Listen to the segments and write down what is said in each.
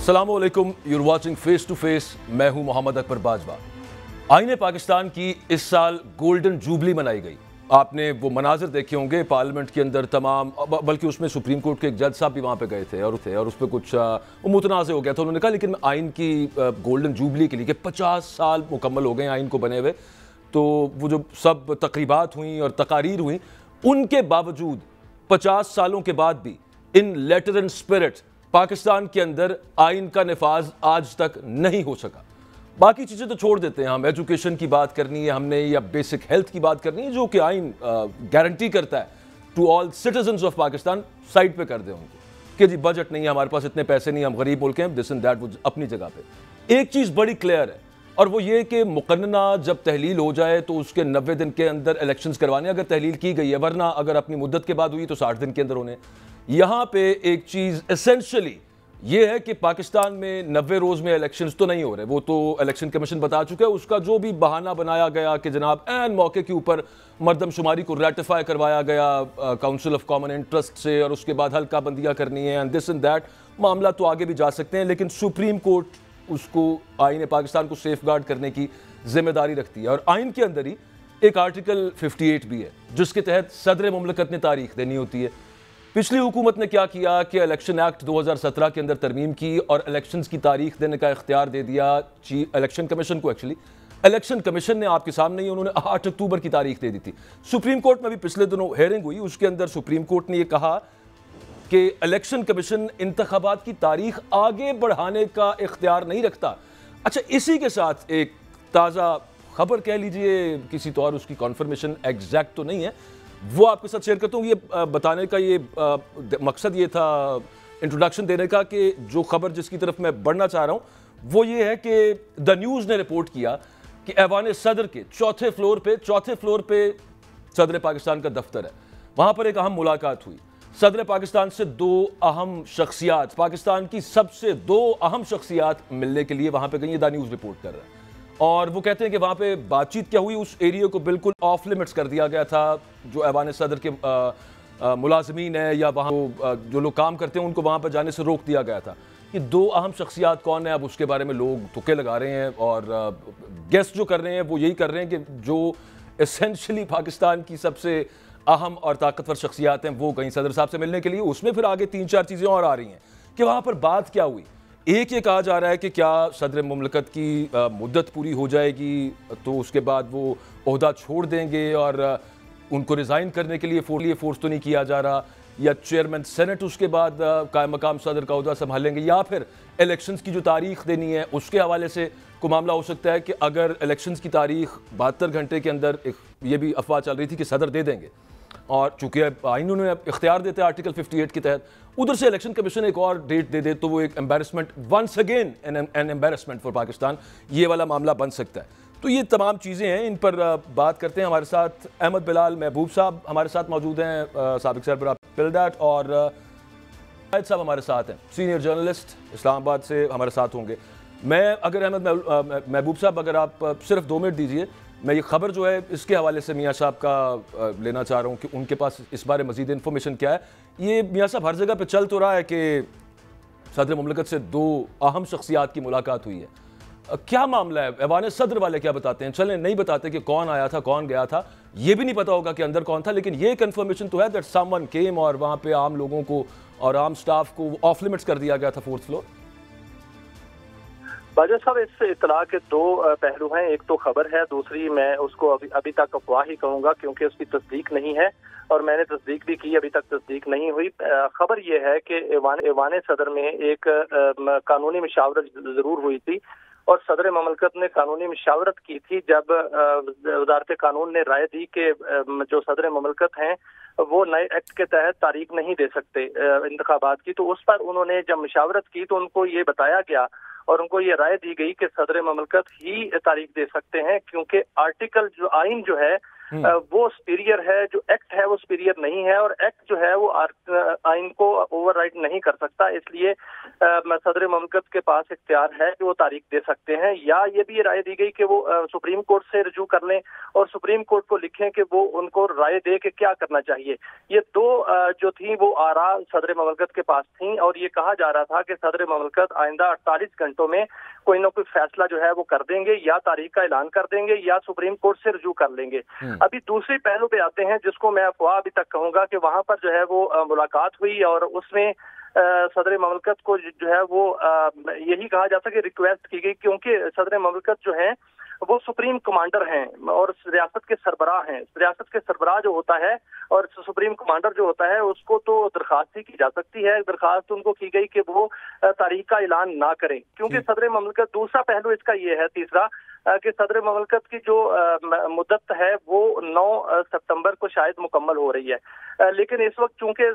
अस्सलामुअलैकुम, you're watching face to face. मैं हूं मोहम्मद अकबर बाजवा। आईने पाकिस्तान की इस साल गोल्डन जुबली मनाई गई। आपने वो मनाजिर देखे होंगे पार्लियामेंट के अंदर तमाम, बल्कि उसमें सुप्रीम कोर्ट के एक जज साहब भी वहाँ पे गए थे और उस पर कुछ मुतनाज़ हो गया था। उन्होंने कहा लेकिन आइन की गोल्डन जुबली के लिए कि 50 साल मुकम्मल हो गए आइन को बने हुए, तो वो जो सब तकरीबात हुई और तकारीर हुई, उनके बावजूद 50 सालों के बाद भी इन लेटर एंड स्पिरिट पाकिस्तान के अंदर आइन का नफाज आज तक नहीं हो सका। बाकी चीज़ें तो छोड़ देते हैं, हम एजुकेशन की बात करनी है हमने या बेसिक हेल्थ की बात करनी है, जो कि आइन गारंटी करता है to all citizens of Pakistan, side पे कर दे उनको कि जी बजट नहीं है हमारे पास, इतने पैसे नहीं, हम गरीब मुल्क हैं, दिस एंड दैट, वो अपनी जगह पे। एक चीज़ बड़ी क्लियर है और वो ये कि मुकन्ना जब तहलील हो जाए तो उसके 90 दिन के अंदर इलेक्शंस करवाने, अगर तहलील की गई है, वरना अगर अपनी मुद्दत के बाद हुई तो 60 दिन के अंदर होने। यहाँ पे एक चीज़ एसेंशियली ये है कि पाकिस्तान में 90 रोज़ में इलेक्शंस तो नहीं हो रहे, वो तो इलेक्शन कमीशन बता चुका है। उसका जो भी बहाना बनाया गया कि जनाब एन मौके के ऊपर मरदमशुमारी को रेटिफाई करवाया गया काउंसिल ऑफ कॉमन इंटरेस्ट से और उसके बाद हल्का बंदियाँ करनी है एंड दिस एंड दैट, मामला तो आगे भी जा सकते हैं, लेकिन सुप्रीम कोर्ट उसको आइन पाकिस्तान को सेफ गार्ड करने की जिम्मेदारी रखती है। और आइन के अंदर ही एक आर्टिकल 58 भी है जिसके तहत सदर मुमलकत ने तारीख देनी होती है। पिछली हुकूमत ने क्या किया कि इलेक्शन एक्ट 2017 के अंदर तरमीम की और इलेक्शंस की तारीख देने का इख्तियार दे दिया इलेक्शन कमीशन को। एक्चुअली इलेक्शन कमीशन ने आपके सामने ही उन्होंने 8 अक्टूबर की तारीख दे दी थी। सुप्रीम कोर्ट में भी पिछले दिनों हेयरिंग हुई, उसके अंदर सुप्रीम कोर्ट ने यह कहा कि इलेक्शन कमीशन इंतखाबात की तारीख आगे बढ़ाने का इख्तियार नहीं रखता। अच्छा, इसी के साथ एक ताज़ा खबर कह लीजिए, किसी तौर उसकी कॉन्फर्मेशन एग्जैक्ट तो नहीं है, वो आपके साथ शेयर करता हूँ। ये बताने का ये मकसद ये था इंट्रोडक्शन देने का कि जो खबर जिसकी तरफ मैं बढ़ना चाह रहा हूँ वो ये है कि द न्यूज़ ने रिपोर्ट किया कि ऐवान सदर के चौथे फ्लोर पे सदर पाकिस्तान का दफ्तर है, वहाँ पर एक अहम मुलाकात हुई। सदर पाकिस्तान से दो अहम शख्सियात, पाकिस्तान की सबसे दो अहम शख्सियात मिलने के लिए वहाँ पर गई, द न्यूज़ रिपोर्ट कर रहा है। और वो कहते हैं कि वहाँ पे बातचीत क्या हुई, उस एरिया को बिल्कुल ऑफ लिमिट्स कर दिया गया था। जो ऐवान सदर के मुलाजमीन है या वहाँ जो लोग काम करते हैं उनको वहाँ पर जाने से रोक दिया गया था। ये दो अहम शख्सियात कौन है, अब उसके बारे में लोग तुक्के लगा रहे हैं और गेस्ट जो कर रहे हैं वो यही कर रहे हैं कि जो एसेंशली पाकिस्तान की सबसे अहम और ताकतवर शख्सियात हैं वो कहीं सदर साहब से मिलने के लिए। उसमें फिर आगे 3-4 चीज़ें और आ रही हैं कि वहाँ पर बात क्या हुई। एक ये कहा जा रहा है कि क्या सदर मुमलकत की मुद्दत पूरी हो जाएगी तो उसके बाद वो ओहदा छोड़ देंगे और उनको रिज़ाइन करने के लिए फोर्स तो नहीं किया जा रहा, या चेयरमैन सेनेट उसके बाद कायम मकाम सदर का ओहदा संभालेंगे, या फिर इलेक्शंस की जो तारीख देनी है उसके हवाले से को मामला हो सकता है कि अगर इलेक्शंस की तारीख 72 घंटे के अंदर, ये भी अफवाह चल रही थी कि सदर दे देंगे और चूंकि आइन उन्होंने इख्तियार देते हैं आर्टिकल 58 के तहत, उधर से इलेक्शन कमीशन एक और डेट दे दे तो वो एक embarrassment, once again an embarrassment for Pakistan, ये वाला मामला बन सकता है। तो ये तमाम चीज़ें हैं, इन पर बात करते हैं। हमारे साथ अहमद बिलाल महबूब साहब हमारे साथ मौजूद हैं, साबिक सरबराह पिलडैट, और शाहिद साहब हमारे साथ हैं, सीनियर जर्नलिस्ट इस्लामाबाद से हमारे साथ होंगे। मैं अगर अहमद महबूब साहब अगर आप सिर्फ 2 मिनट दीजिए, मैं ये खबर जो है इसके हवाले से मियाँ साहब का लेना चाह रहा हूँ कि उनके पास इस बारे मज़ीद इन्फॉर्मेशन क्या है। ये मियाँ साहब हर जगह पे चल तो रहा है कि सदर मुमलकत से दो अहम शख्सियात की मुलाकात हुई है, क्या मामला है? ऐवान सदर वाले क्या बताते हैं? चलें नहीं बताते कि कौन आया था कौन गया था, ये भी नहीं पता होगा कि अंदर कौन था, लेकिन ये कन्फर्मेशन तो है दैट समवन केम और वहाँ पे आम लोगों को और आम स्टाफ को ऑफ लिमिट्स कर दिया गया था 4th फ्लोर। बाजा साहब, इस इतला के 2 पहलू हैं। एक तो खबर है, दूसरी मैं उसको अभी तक अफवाह ही कहूँगा क्योंकि उसकी तस्दीक नहीं है और मैंने तस्दीक भी की, अभी तक तस्दीक नहीं हुई। खबर यह है कि ऐवान सदर में एक कानूनी मशावरत जरूर हुई थी और सदर ममलकत ने कानूनी मशावरत की थी जब वजारत कानून ने राय दी कि जो सदर ममलकत हैं वो नए एक्ट के तहत तारीख नहीं दे सकते इंतखाबात की। तो उस पर उन्होंने जब मशावरत की तो उनको ये बताया गया और उनको ये राय दी गई कि सदर ममलकत ही तारीख दे सकते हैं, क्योंकि आर्टिकल जो आइन जो है वो सुपीरियर है, जो एक्ट है वो सुपीरियर नहीं है, और एक्ट जो है वो आइन को ओवरराइड नहीं कर सकता। इसलिए सदर ममलकत के पास इख्तियार है कि वो तारीख दे सकते हैं, या ये भी राय दी गई कि वो सुप्रीम कोर्ट से रजू कर लें और सुप्रीम कोर्ट को लिखें कि वो उनको राय दे कि क्या करना चाहिए। ये दो जो थी वो आरा सदर ममलकत के पास थी, और ये कहा जा रहा था कि सदर ममलकत आइंदा 48 घंटों में कोई ना कोई फैसला जो है वो कर देंगे, या तारीख का ऐलान कर देंगे या सुप्रीम कोर्ट से रजू कर लेंगे। अभी दूसरे पहलू पे आते हैं, जिसको मैं अफवाह अभी तक कहूंगा कि वहां पर जो है वो मुलाकात हुई और उसमें सदर ममलकत को जो है वो यही कहा जाता है कि रिक्वेस्ट की गई, क्योंकि सदर ममलकत जो है वो सुप्रीम कमांडर हैं और रियासत के सरबराह हैं। रियासत के सरबराह जो होता है और सुप्रीम कमांडर जो होता है उसको तो दरखास्त ही की जा सकती है। दरखास्त उनको की गई कि वो तारीख का ऐलान ना करें, क्योंकि सदर ममलकत, दूसरा पहलू इसका ये है, तीसरा कि सदर ममलकत की जो मुद्दत है वो 9 सितंबर को शायद मुकम्मल हो रही है, लेकिन इस वक्त चूंकि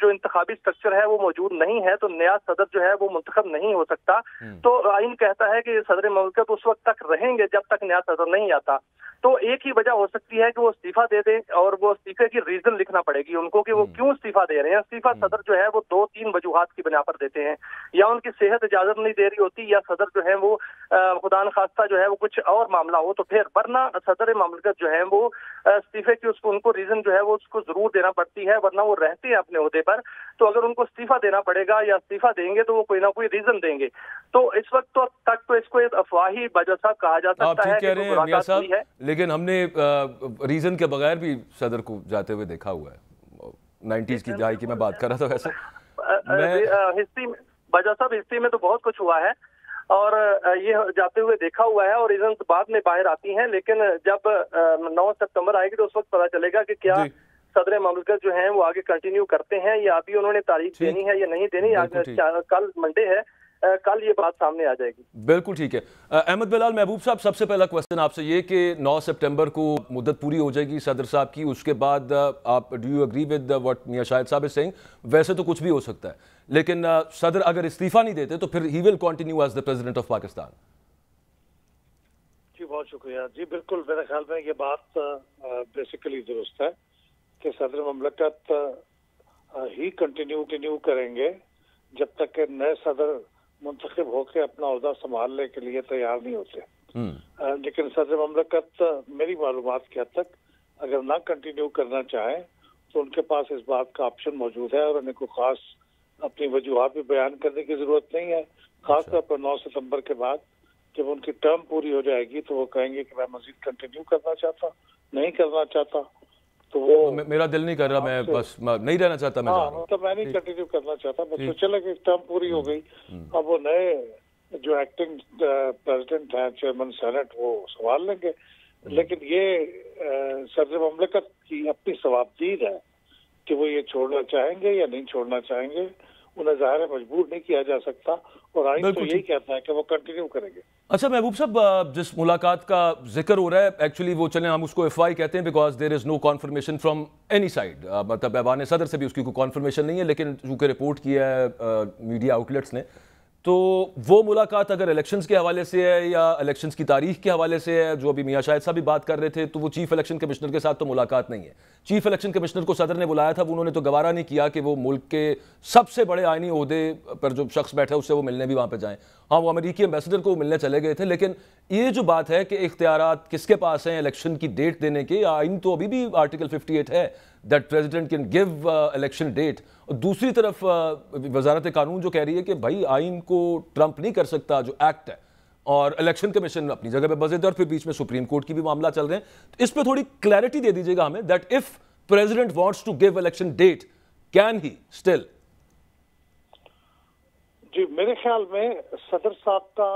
जो इंतखाबी स्ट्रक्चर है वो मौजूद नहीं है तो नया सदर जो है वो मुंतखब नहीं हो सकता। तो आइन कहता है कि सदर ममलकत उस वक्त तक रहेंगे जब तक नया सदर नहीं आता। तो एक ही वजह हो सकती है कि वो इस्तीफा दे दें, और वो इस्तीफे की रीजन लिखना पड़ेगी उनको कि वो क्यों इस्तीफा दे रहे हैं। इस्तीफा सदर जो है वो 2-3 वजूहात की बिना पर देते हैं, या उनकी सेहत इजाजत नहीं दे रही होती, या सदर जो है वो खुदा न खास्ता जो है वो कुछ और मामला हो, तो फिर वरना सदर ममलकत जो है वो इस्तीफे की उनको रीजन जो है वो उसको जरूर देना पड़ती है, वरना वो रहते हैं अपने ओहदे पर। तो अगर उनको इस्तीफा देना पड़ेगा या इस्तीफा देंगे तो वो कोई ना कोई रीजन देंगे। तो इस वक्त तक तो इसको एक अफवाही बाजा साहब कहा जा सकता है कि मुलाकात हुई है, लेकिन हमने रीजन के बगैर भी सदर को जाते हुए देखा हुआ है। 90s की दहाई की मैं बात कर रहा था। वैसे हिस्ट्री में बाजा साहब, हिस्ट्री में तो बहुत कुछ हुआ है और ये जाते हुए देखा हुआ है, और रीजन बाद में बाहर आती हैं, लेकिन जब 9 सितंबर आएगी तो उस वक्त पता चलेगा कि क्या सदर ममलकत जो हैं वो आगे कंटिन्यू करते हैं या अभी उन्होंने तारीख देनी है या नहीं देनी। कल मंडे है, कल ये बात सामने आ जाएगी। बिल्कुल ठीक है। अहमद बिलाल महबूब साहब, सबसे पहला क्वेश्चन आपसे ये कि 9 सितंबर को मुद्दत पूरी हो जाएगी सदर साहब की, उसके बाद आप do you agree with what Mian Shahid साहब इज सेइंग? वैसे तो कुछ भी हो सकता है, लेकिन सदर अगर इस्तीफा नहीं देते तो फिर he will continue as the president of Pakistan. जी बहुत शुक्रिया। जी बिल्कुल, मेरे ख्याल में ये बात बेसिकली दुरुस्त है कि सदर ममलकत ही कंटिन्यू करेंगे जब तक कि नए सदर मुंतखब होकर अपना ओहदा संभालने के लिए तैयार नहीं होते। लेकिन सदर ममलकत मेरी मालूमात के हद तक अगर ना कंटिन्यू करना चाहें तो उनके पास इस बात का ऑप्शन मौजूद है, और उन्हें कोई खास अपनी वजूहात भी बयान करने की जरूरत नहीं है। खासतौर पर 9 सितंबर के बाद जब उनकी टर्म पूरी हो जाएगी तो वो कहेंगे कि मैं मजीद कंटिन्यू करना चाहता, नहीं करना चाहता, तो वो मेरा दिल नहीं कर रहा, मैं बस नहीं रहना चाहता, मैं तो मैं नहीं कंटिन्यू करना चाहता, बस तो चले कि टर्म पूरी हो गई। अब वो नए जो एक्टिंग प्रेसिडेंट हैं, चेयरमैन सेनेट, वो संभाल लेंगे। लेकिन ये सदर ममलकत की अपनी सवाबदीद है कि वो ये छोड़ना चाहेंगे या नहीं छोड़ना चाहेंगे। उन्हें ज़ाहिर है मजबूर नहीं किया जा सकता, और आइन तो यही कहता है कि वो कंटिन्यू करेंगे। अच्छा महबूब साहब, जिस मुलाकात का जिक्र हो रहा है, एक्चुअली वो चलें हम उसको FY कहते हैं because there is no confirmation from any side, मतलब ऐवान सदर से भी उसकी कोई कॉन्फर्मेशन नहीं है, लेकिन चूंकि रिपोर्ट किया है मीडिया आउटलेट्स ने, तो वो मुलाकात अगर इलेक्शंस के हवाले से है या इलेक्शंस की तारीख के हवाले से है, जो अभी मियां शाहिद साहब भी बात कर रहे थे, तो वो चीफ इलेक्शन कमिश्नर के साथ तो मुलाकात नहीं है। चीफ इलेक्शन कमिश्नर को सदर ने बुलाया था, उन्होंने तो गवारा नहीं किया कि वो मुल्क के सबसे बड़े आईनी ओहदे पर जो शख्स बैठे उससे वो मिलने भी वहाँ पर जाएँ। हाँ, वो अमेरिकी एम्बेसडर को मिलने चले गए थे, लेकिन ये जो बात है कि इख्तियारात किसके पास हैं इलेक्शन की डेट देने के, आइन तो अभी भी आर्टिकल 58 है that president can give election date, और दूसरी तरफ वजारत कानून जो कह रही है कि भाई आइन को ट्रंप नहीं कर सकता जो एक्ट है, और इलेक्शन कमीशन अपनी जगह पे बजे और फिर बीच में सुप्रीम कोर्ट की भी मामला चल रहे हैं। तो इस पे थोड़ी क्लैरिटी दे दीजिएगा हमें that if president wants to give election date can he still? जी मेरे ख्याल में सदर साहब का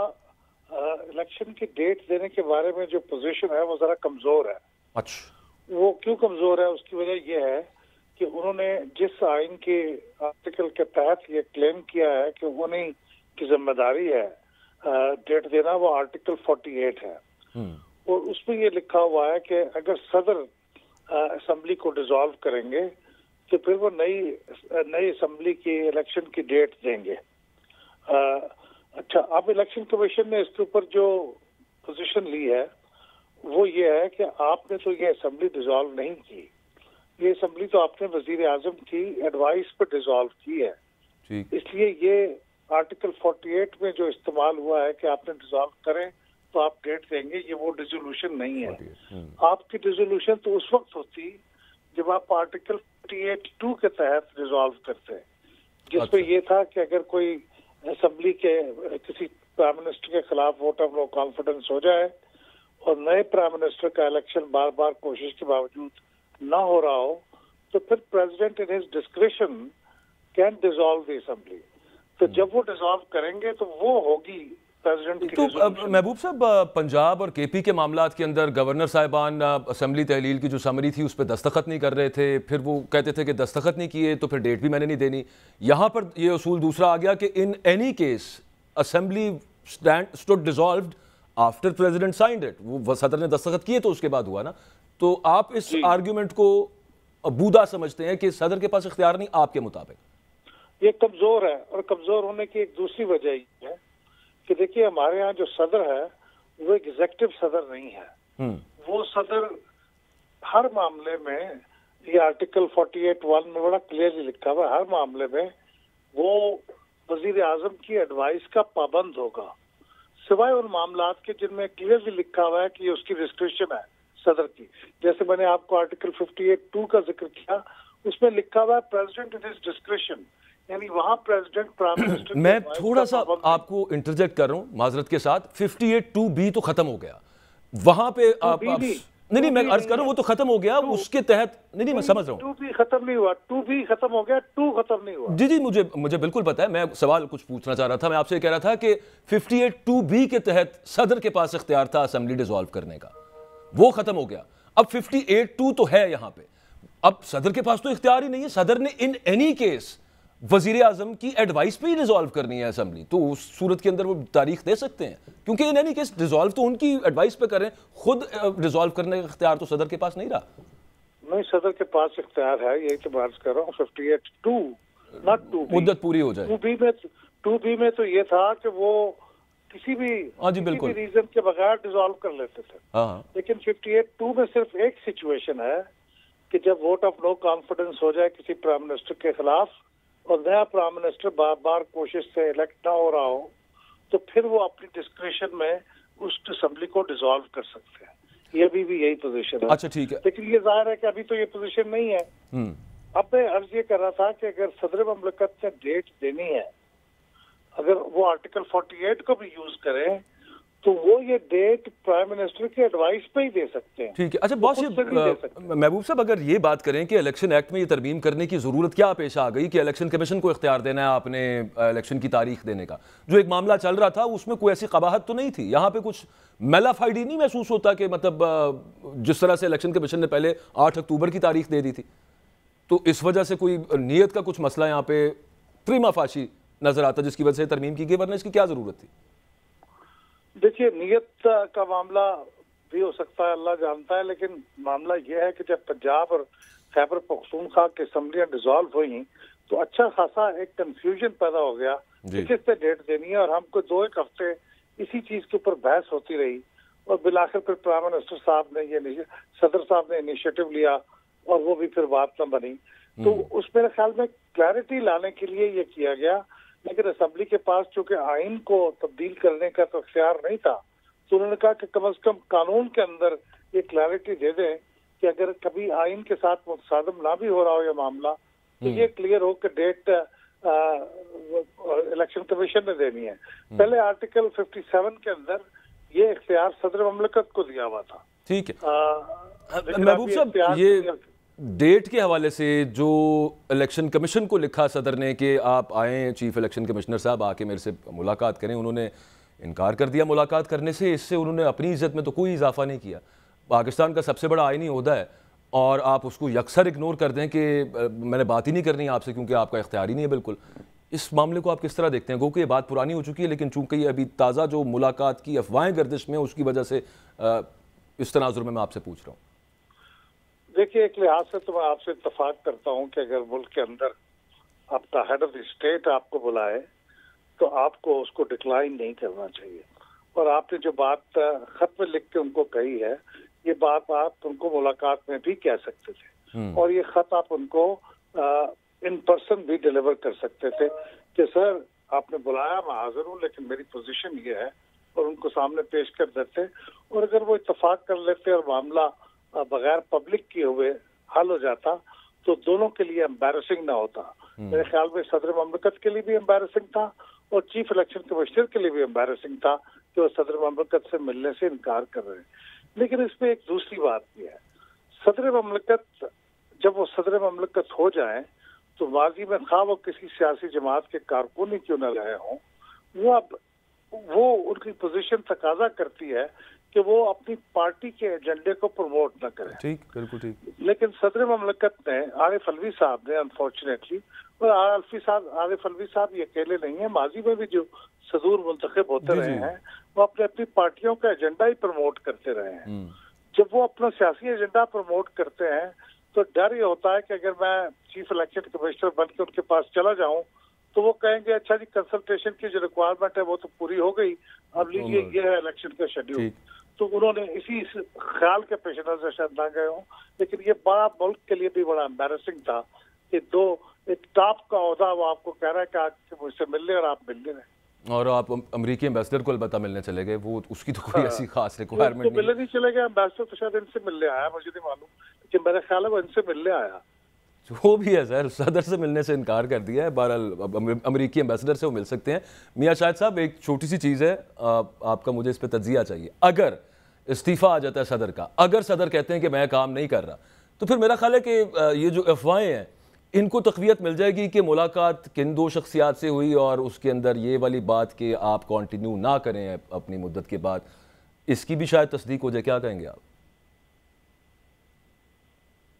इलेक्शन की डेट देने के बारे में जो पोजीशन है वो जरा कमजोर है। अच्छा, वो क्यों कमजोर है? उसकी वजह यह है कि उन्होंने जिस आइन के आर्टिकल के तहत ये क्लेम किया है कि उन्हीं की जिम्मेदारी है डेट देना, वो आर्टिकल 48 है, और उसमें ये लिखा हुआ है कि अगर सदर असेंबली को डिसॉल्व करेंगे तो फिर वो नई असेंबली की इलेक्शन की डेट देंगे। अच्छा, अब इलेक्शन कमीशन ने इसके ऊपर जो पोजीशन ली है वो ये है कि आपने तो ये असेंबली डिसॉल्व नहीं की, ये असेंबली तो आपने वजीर आजम की एडवाइस पर डिसॉल्व की है। इसलिए ये आर्टिकल 48 में जो इस्तेमाल हुआ है कि आपने डिसॉल्व करें तो आप डेट देंगे, ये वो डिसोल्यूशन नहीं है। आपकी डिसोल्यूशन तो उस वक्त होती जब आप आर्टिकल 48(2) के तहत डिसॉल्व करते हैं, जिसमें ये था कि अगर कोई असेंबली के किसी प्राइम मिनिस्टर के खिलाफ वोट ऑफ नो कॉन्फिडेंस हो जाए और नए प्राइम मिनिस्टर का इलेक्शन बार बार कोशिश के बावजूद ना हो रहा हो, तो फिर president in his discretion can dissolve the assembly. तो जब वो डिसॉल्व करेंगे तो वो होगी प्रेसिडेंट की। तो महबूब साहब, पंजाब और केपी के मामलात के अंदर गवर्नर साहिबान असेंबली तहलील की जो समरी थी उस पर दस्तखत नहीं कर रहे थे, फिर वो कहते थे कि दस्तखत नहीं किए तो फिर डेट भी मैंने नहीं देनी। यहाँ पर ये उसूल दूसरा आ गया कि in any case assembly stood dissolved after president signed it. वो सदर ने दस्तखत किए तो उसके बाद हुआ ना। तो आप इस आर्ग्यूमेंट को बूदा समझते हैं कि सदर के पास इख्तियार नहीं आपके मुताबिक? ये कमजोर है, और कमजोर होने की एक दूसरी वजह ये है कि देखिए हमारे यहाँ जो सदर है वो एग्जेक्टिव सदर नहीं है। वो सदर हर मामले में, ये आर्टिकल 48(1) में बड़ा क्लियरली लिखा हुआ है, हर मामले में वो वजीर आजम की एडवाइस का पाबंद होगा, सिवाय उन मामलात के जिनमें क्लियरली लिखा हुआ है कि ये उसकी डिस्क्रिप्शन है सदर की। जैसे मैंने आपको आर्टिकल 58(2) का जिक्र किया, उसमें लिखा हुआ है प्रेसिडेंट इन हिज डिस्क्रिशन, यानी वहां प्रेसिडेंट प्राइम मिनिस्टर। मैं थोड़ा सा आपको इंटरजेक्ट कर रहा हूं माजरत के साथ। 58(2)(b) तो खत्म हो गया, वहां पे आप नहीं मैं अर्ज कर रहा हूं वो तो खत्म हो गया, उसके तहत नहीं मैं समझ रहा हूं। 2B खत्म नहीं हुआ, 2B खत्म हो गया, 2 खत्म नहीं हुआ। जी मुझे बिल्कुल पता है, मैं सवाल कुछ पूछना चाह रहा था। मैं आपसे कह रहा था कि 58(2)(b) के तहत सदर के पास इख्तियार था असेंबली डिसॉल्व करने का, वो खत्म हो गया। अब 58(2) तो है यहां पे, अब सदर के पास तो इख्तियार ही नहीं है। सदर ने इन एनी केस वजीर आजम की एडवाइस पे ही डिसॉल्व करनी है असेंबली, तो उस सूरत के अंदर वो तारीख दे सकते हैं, क्योंकि इन एनी केस डिसॉल्व तो उनकी एडवाइस पे करें, खुद डिसॉल्व करने का इख्तियार तो सदर के पास नहीं रहा। नहीं, सदर के पास इख्तियार है, यही तो बात कर रहा हूँ। 58(2) नॉट 2B, मुद्दत पूरी हो जाए। 2B में तो ये था कि वो किसी भी रीजन के बगैर डिसॉल्व कर लेते थे। लेकिन 58(2) में सिर्फ एक सिचुएशन है कि जब वोट ऑफ नो कॉन्फिडेंस हो जाए किसी प्राइम मिनिस्टर के खिलाफ और नया प्राइम मिनिस्टर बार बार कोशिश से इलेक्ट ना हो रहा हो, तो फिर वो अपनी डिस्क्रिप्शन में उस असेंबली को डिसॉल्व कर सकते हैं। ये अभी भी यही पोजीशन है। अच्छा ठीक है, लेकिन ये जाहिर है कि अभी तो ये पोजीशन नहीं है। अब मैं अर्ज ये कर रहा था कि अगर सदर ममलकत ने डेट देनी है, अगर वो आर्टिकल 48 को भी यूज करें तो वो ये डेट प्राइम मिनिस्टर की एडवाइस पे ही दे सकते हैं। ठीक है। अच्छा बॉस, महबूब साहब, अगर ये बात करें कि इलेक्शन एक्ट में ये तरमीम करने की जरूरत क्या पेश आ गई कि इलेक्शन कमीशन को इख्तियार देना है आपने इलेक्शन की तारीख देने का, जो एक मामला चल रहा था उसमें कोई ऐसी कबाहत तो नहीं थी? यहाँ पे कुछ मेलाफाइडी नहीं महसूस होता कि मतलब जिस तरह से इलेक्शन कमीशन ने पहले 8 अक्टूबर की तारीख दे दी थी, तो इस वजह से कोई नीयत का कुछ मसला यहाँ पे प्रीमा फाशी नजर आता जिसकी वजह से तरमीम की गई, वरना इसकी क्या जरूरत थी? देखिए, नियत का मामला भी हो सकता है, अल्लाह जानता है, लेकिन मामला यह है कि जब पंजाब और खैबर पख्तूनख्वा की असेंबलियां डिसॉल्व हुई तो अच्छा खासा एक कंफ्यूजन पैदा हो गया कि किस पे डेट देनी है, और हमको 2-1 हफ्ते इसी चीज के ऊपर बहस होती रही, और बिलाखिर फिर प्राइम मिनिस्टर साहब ने सदर साहब ने इनिशिएटिव लिया और वो भी फिर बात न बनी। तो उस मेरे ख्याल में क्लैरिटी लाने के लिए ये किया गया, लेकिन असेंबली के पास चूंकि आइन को तब्दील करने का तो इख्तियार नहीं था, तो उन्होंने कहा कि कम से कम कानून के अंदर ये क्लैरिटी दे दें कि अगर कभी आइन के साथ मुतसादम ना भी हो रहा हो ये मामला, तो ये क्लियर हो कि डेट इलेक्शन कमीशन ने देनी है। पहले आर्टिकल 57 के अंदर ये इख्तियार सदर ममलकत को दिया हुआ था। ठीक है। महबूब साहब, ये डेट के हवाले से जो इलेक्शन कमीशन को लिखा सदर ने कि आप आए चीफ इलेक्शन कमिश्नर साहब आके मेरे से मुलाकात करें, उन्होंने इनकार कर दिया मुलाकात करने से। इससे उन्होंने अपनी इज्जत में तो कोई इजाफा नहीं किया। पाकिस्तान का सबसे बड़ा आईनी ओहदा है और आप उसको यकसर इग्नोर कर दें कि मैंने बात ही नहीं करनी आपसे क्योंकि आपका इख्तियार ही नहीं है बिल्कुल। इस मामले को आप किस तरह देखते हैं? गो कि ये बात पुरानी हो चुकी है, लेकिन चूंकि ये अभी ताज़ा जो मुलाकात की अफवाहें गर्दिश में उसकी वजह से इस तनाजुर में मैं आपसे पूछ रहा हूँ। देखिए, एक लिहाज से तो मैं आपसे इत्तफाक करता हूँ कि अगर मुल्क के अंदर आपका हेड ऑफ द स्टेट आपको बुलाए तो आपको उसको डिक्लाइन नहीं करना चाहिए। और आपने जो बात खत में लिख के उनको कही है, ये बात आप उनको मुलाकात में भी कह सकते थे और ये खत आप उनको इन पर्सन भी डिलीवर कर सकते थे कि सर आपने बुलाया, मैं हाजिर हूँ, लेकिन मेरी पोजीशन ये है, और उनको सामने पेश कर देते। और अगर वो इत्तेफाक कर लेते और मामला बगैर पब्लिक किए हुए हल हो जाता तो दोनों के लिए एम्बैरेसिंग ना होता। मेरे ख्याल में सदर ममलकत के लिए भी एम्बैरेसिंग था और चीफ इलेक्शन कमिश्नर के लिए भी एम्बैरेसिंग था कि वो सदर ममलकत से मिलने से इनकार कर रहे हैं। लेकिन इसमें एक दूसरी बात भी है, सदर ममलकत जब वो सदर ममलकत हो जाए तो माजी में खा वो किसी सियासी जमात के कारकुन ही क्यों न रहे हों, वो उनकी पोजीशन तकाजा करती है कि वो अपनी पार्टी के एजेंडे को प्रमोट न करें। ठीक, बिल्कुल ठीक। लेकिन सदर ममलकत ने, आरिफ अलवी साहब ने, अनफॉर्चुनेटली, और आरिफ अलवी साहब ये अकेले नहीं है, माजी में भी जो सदूर मुंतखब होते रहे हैं वो अपने अपनी पार्टियों का एजेंडा ही प्रमोट करते रहे हैं। जब वो अपना सियासी एजेंडा प्रमोट करते हैं तो डर ये होता है कि अगर मैं चीफ इलेक्शन कमिश्नर बन के उनके पास चला जाऊं तो वो कहेंगे अच्छा जी कंसल्टेशन की जो रिक्वायरमेंट है वो तो पूरी हो गई, अब लीजिए ये है इलेक्शन का शेड्यूल। तो उन्होंने इसी ख्याल के पेश नजर से शायद ना गए हों, लेकिन ये बड़ा मुल्क के लिए भी बड़ा एम्बैरेसिंग था कि एक टॉप का ओहदा वो आपको कह रहा है कि आप मुझसे मिलने और आप मिलने रहे और आप अमेरिकी एम्बेसडर को अलबत्ता मिलने चले गए, वो उसकी तो कोई ऐसी खास रिक्वायरमेंट नहीं। मिलने नहीं चले गए, एम्बेसडर तो शायद इनसे मिलने आया, मुझे नहीं मालूम, लेकिन मेरा ख्याल है वो इनसे मिलने आया। जो भी है सर, सदर से मिलने से इनकार कर दिया है। बहरहाल अमेरिकी एम्बेसडर से वो मिल सकते हैं। मियां शाहिद साहब, एक छोटी सी चीज़ है, आपका मुझे इस पर तज्जिया चाहिए। अगर इस्तीफ़ा आ जाता है सदर का, अगर सदर कहते हैं कि मैं काम नहीं कर रहा, तो फिर मेरा ख्याल है कि ये जो अफवाहें हैं इनको तक़वियत मिल जाएगी कि मुलाकात किन दो शख्सियात से हुई और उसके अंदर ये वाली बात कि आप कंटिन्यू ना करें अपनी मुद्दत के बाद, इसकी भी शायद तस्दीक हो जाए। क्या कहेंगे आप